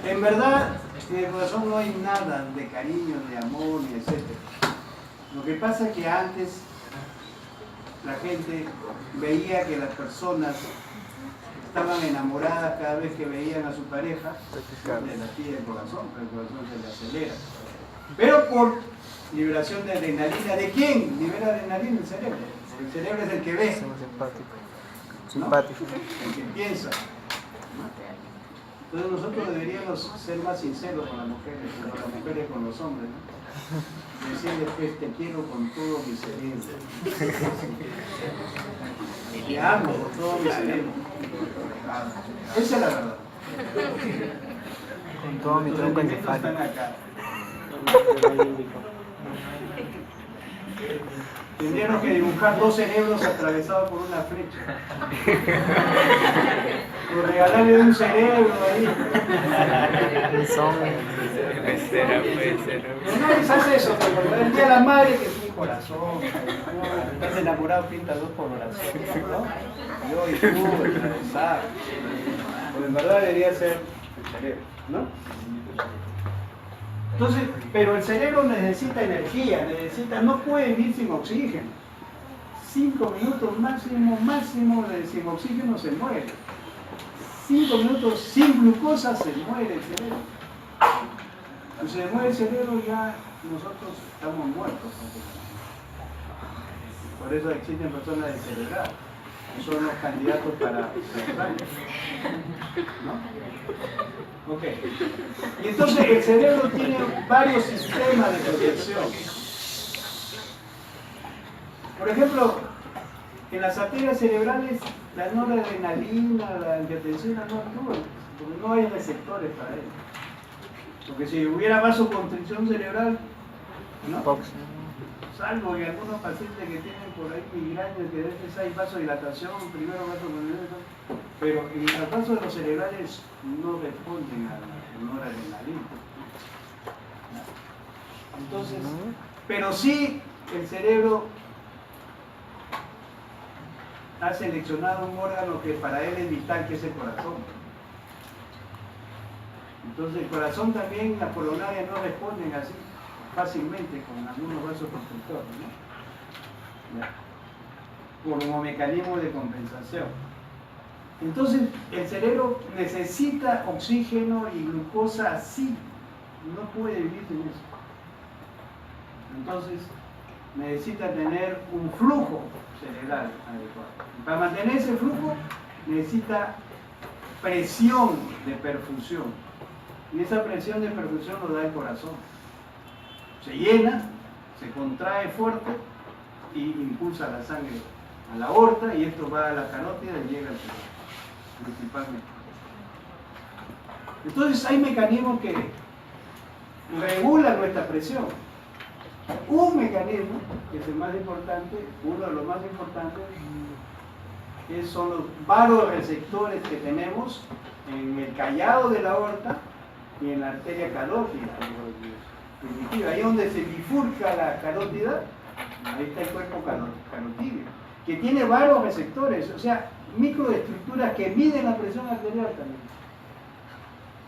En verdad, en el corazón no hay nada de cariño, de amor, ni etc. Lo que pasa es que antes la gente veía que las personas estaban enamoradas cada vez que veían a su pareja, le latía el corazón, pero el corazón se le acelera. Pero por liberación de adrenalina, ¿de quién? Libera adrenalina el cerebro. Porque el cerebro es el que ve, Simpático. el que piensa. Entonces nosotros deberíamos ser más sinceros con las mujeres con los hombres, ¿no? Decirles que te quiero con todo mi cerebro. Te amo con todo mi cerebro. Esa es la verdad. Con todo mi tronco encefálico. Están acá. Tendríamos que dibujar 2 cerebros atravesados por una flecha. O regalarle un cerebro ahí. Puede ser. No hace eso, pero el día de la madre que es mi corazón. ¿No? Estás enamorado, pinta 2 coloraciones, ¿no? Yo y tú, atravesado. Pues en verdad debería ser el cerebro, ¿no? Entonces, pero el cerebro necesita energía, no puede vivir sin oxígeno. 5 minutos máximo sin oxígeno se muere. 5 minutos sin glucosa se muere el cerebro. Si se muere el cerebro ya nosotros estamos muertos. Por eso existen personas descerebradas, que son los candidatos para trasplante, ¿no? Ok. Y entonces el cerebro tiene varios sistemas de protección. Por ejemplo, en las arterias cerebrales la noradrenalina, la angiotensina no actúan, porque no hay receptores para ello. Porque si hubiera vasoconstricción cerebral, ¿no? Salvo que algunos pacientes que tienen por ahí migrañas, que a veces hay vasodilatación, primero vasoconstricción, pero los vasos de los cerebrales no responden a la noradrenalina. Entonces, pero sí el cerebro ha seleccionado un órgano que para él es vital, que es el corazón. Entonces el corazón también, las coronarias no responden así fácilmente con algunos vasoconstrictores, ¿no? Como mecanismo de compensación. Entonces el cerebro necesita oxígeno y glucosa así, no puede vivir sin eso. Entonces necesita tener un flujo cerebral adecuado. Para mantener ese flujo necesita presión de perfusión. Y esa presión de perfusión lo da el corazón. Se llena, se contrae fuerte y impulsa la sangre a la aorta, y esto va a la carótida y llega al cerebro, principalmente. Entonces hay mecanismos que regulan nuestra presión. Un mecanismo, que es el más importante, uno de los más importantes, son los varoreceptores que tenemos en el callado de la aorta y en la arteria carótida primitiva. Ahí donde se bifurca la carótida, ahí está el cuerpo carotídeo, que tiene varoreceptores, o sea, microestructuras que miden la presión arterial también.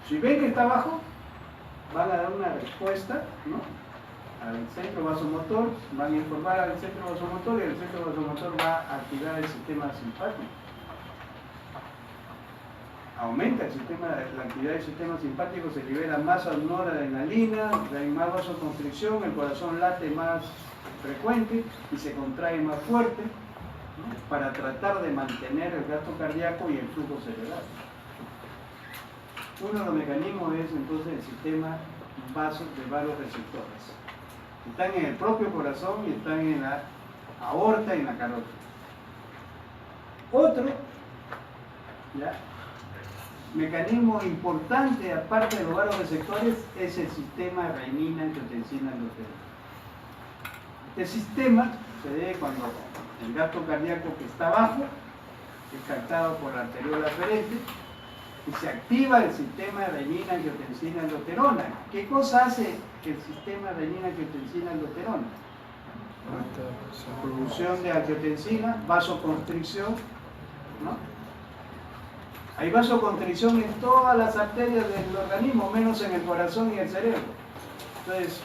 Si ven que está bajo, van a dar una respuesta, ¿no?, al centro vasomotor, van a informar al centro vasomotor y el centro vasomotor va a activar el sistema simpático. Aumenta la actividad del sistema simpático, se libera más noradrenalina, hay más vasoconstricción, el corazón late más frecuente y se contrae más fuerte, ¿no?, para tratar de mantener el gasto cardíaco y el flujo cerebral. Uno de los mecanismos es entonces el sistema de vasoreceptores. Están en el propio corazón y están en la aorta y en la carótida. Otro, ¿ya?, mecanismo importante, aparte de los vasoreceptores, es el sistema renina-angiotensina-aldosterona. Este sistema se debe cuando el gasto cardíaco que está bajo es captado por la arteriola aferente y se activa el sistema renina-angiotensina-aldosterona. ¿Qué cosa hace el sistema renina-angiotensina-aldosterona? Producción de angiotensina, vasoconstricción, ¿no? Hay vasoconstricción en todas las arterias del organismo, menos en el corazón y el cerebro. Entonces,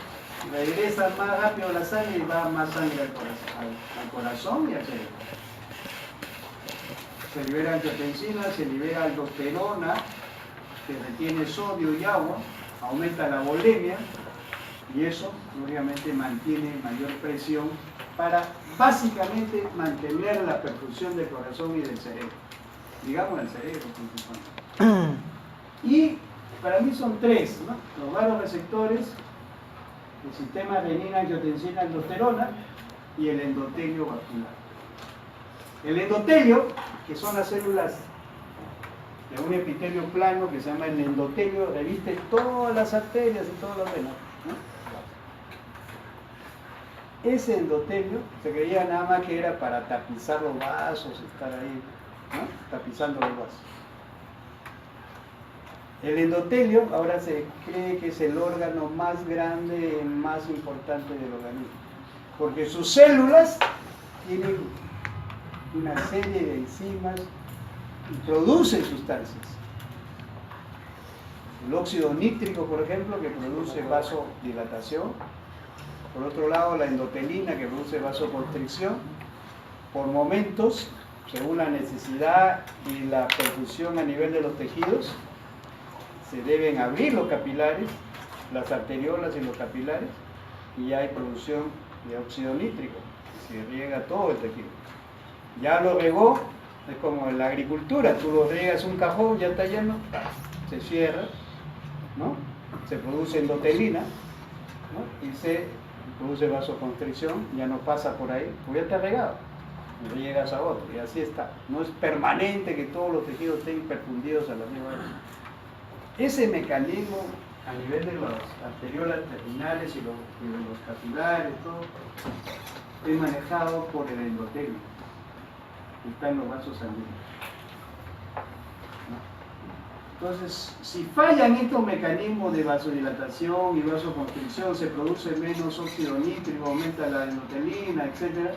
regresa más rápido la sangre y va más sangre al corazón y al cerebro. Se libera angiotensina, se libera aldosterona, que retiene sodio y agua, aumenta la volemia y eso, obviamente, mantiene mayor presión para, básicamente, mantener la perfusión del corazón y del cerebro. Digamos el cerebro principalmente. Y para mí son tres, ¿no?, los vasoreceptores, el sistema renina-angiotensina-aldosterona y el endotelio vascular. El endotelio, que son las células de un epitelio plano que se llama el endotelio, reviste todas las arterias y todas las venas, ¿no? Ese endotelio se creía nada más que era para tapizar los vasos, estar ahí, ¿no?, tapizando los vasos. El endotelio ahora se cree que es el órgano más grande y más importante del organismo, porque sus células tienen una serie de enzimas y producen sustancias. El óxido nítrico, por ejemplo, que produce vasodilatación. Por otro lado, la endotelina, que produce vasoconstricción. Por momentos, según la necesidad y la perfusión a nivel de los tejidos, se deben abrir los capilares, las arteriolas y los capilares, y hay producción de óxido nítrico, se riega todo el tejido. Ya lo regó, es como en la agricultura, tú lo riegas un cajón, ya está lleno, se cierra, ¿no?, se produce endotelina, ¿no?, y se produce vasoconstricción, ya no pasa por ahí, pues ya está regado, y riegas a otro, y así está. No es permanente que todos los tejidos estén perfundidos a la misma vez. Ese mecanismo a nivel de las arteriolas terminales y de los capilares, todo, es manejado por el endotelio, que está en los vasos sanguíneos, ¿no? Entonces, si fallan estos mecanismos de vasodilatación y vasoconstricción, se produce menos óxido nítrico, aumenta la endotelina, etc.,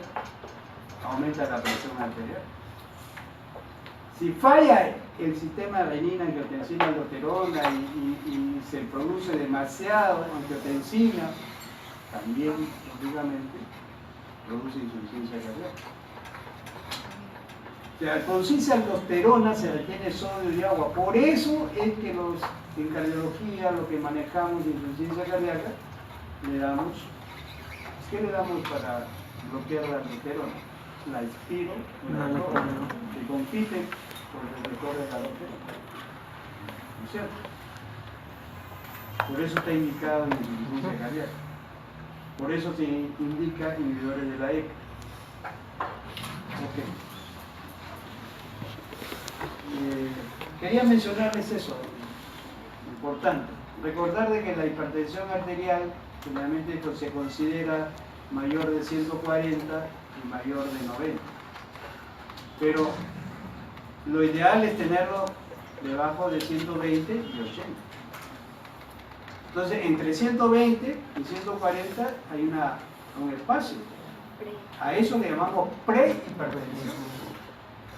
aumenta la presión arterial. Si falla el sistema renina-angiotensina-aldosterona y se produce demasiado angiotensina, también, lógicamente, produce insuficiencia cardíaca. O sea, con aldosterona se retiene sodio y agua. Por eso es que en cardiología, lo que manejamos de insuficiencia cardíaca, le damos, ¿qué le damos para bloquear la aldosterona? La inspiro, que compite por el retorno de la aldosterona. ¿No es cierto? Por eso está indicado en insuficiencia cardíaca. Por eso se indica inhibidores de la ECA. Okay. Quería mencionarles eso, importante. Recordar de que la hipertensión arterial Generalmente esto se considera mayor de 140 y mayor de 90. Pero lo ideal es tenerlo debajo de 120 y 80. Entonces, entre 120 y 140 hay un espacio. A eso le llamamos prehipertensión.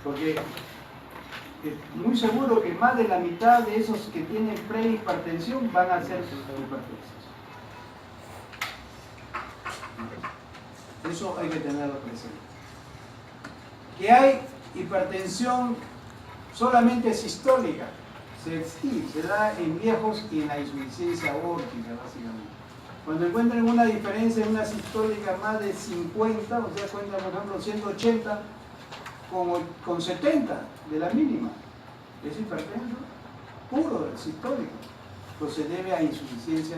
Porque es muy seguro que más de la mitad de esos que tienen prehipertensión van a ser hipertensos. Eso hay que tenerlo presente. Que hay hipertensión solamente sistólica. Sí, se da en viejos y en la insuficiencia aórtica, básicamente. Cuando encuentran una diferencia en una sistólica más de 50, o sea, cuentan por ejemplo 180 con 70 de la mínima, es hipertenso puro, sistólico. Entonces se debe a insuficiencia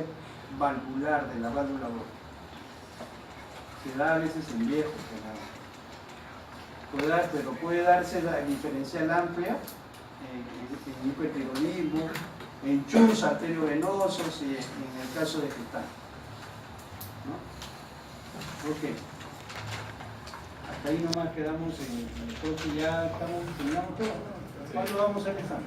valvular de la válvula aórtica. Se da a veces en viejos, pero puede darse la diferencial amplia en hipertiroidismo, en chus arteriovenosos y en el caso de gestante. ¿No? Ok. Hasta ahí nomás quedamos en el coche, ya terminamos todo. ¿Cuándo vamos a empezar?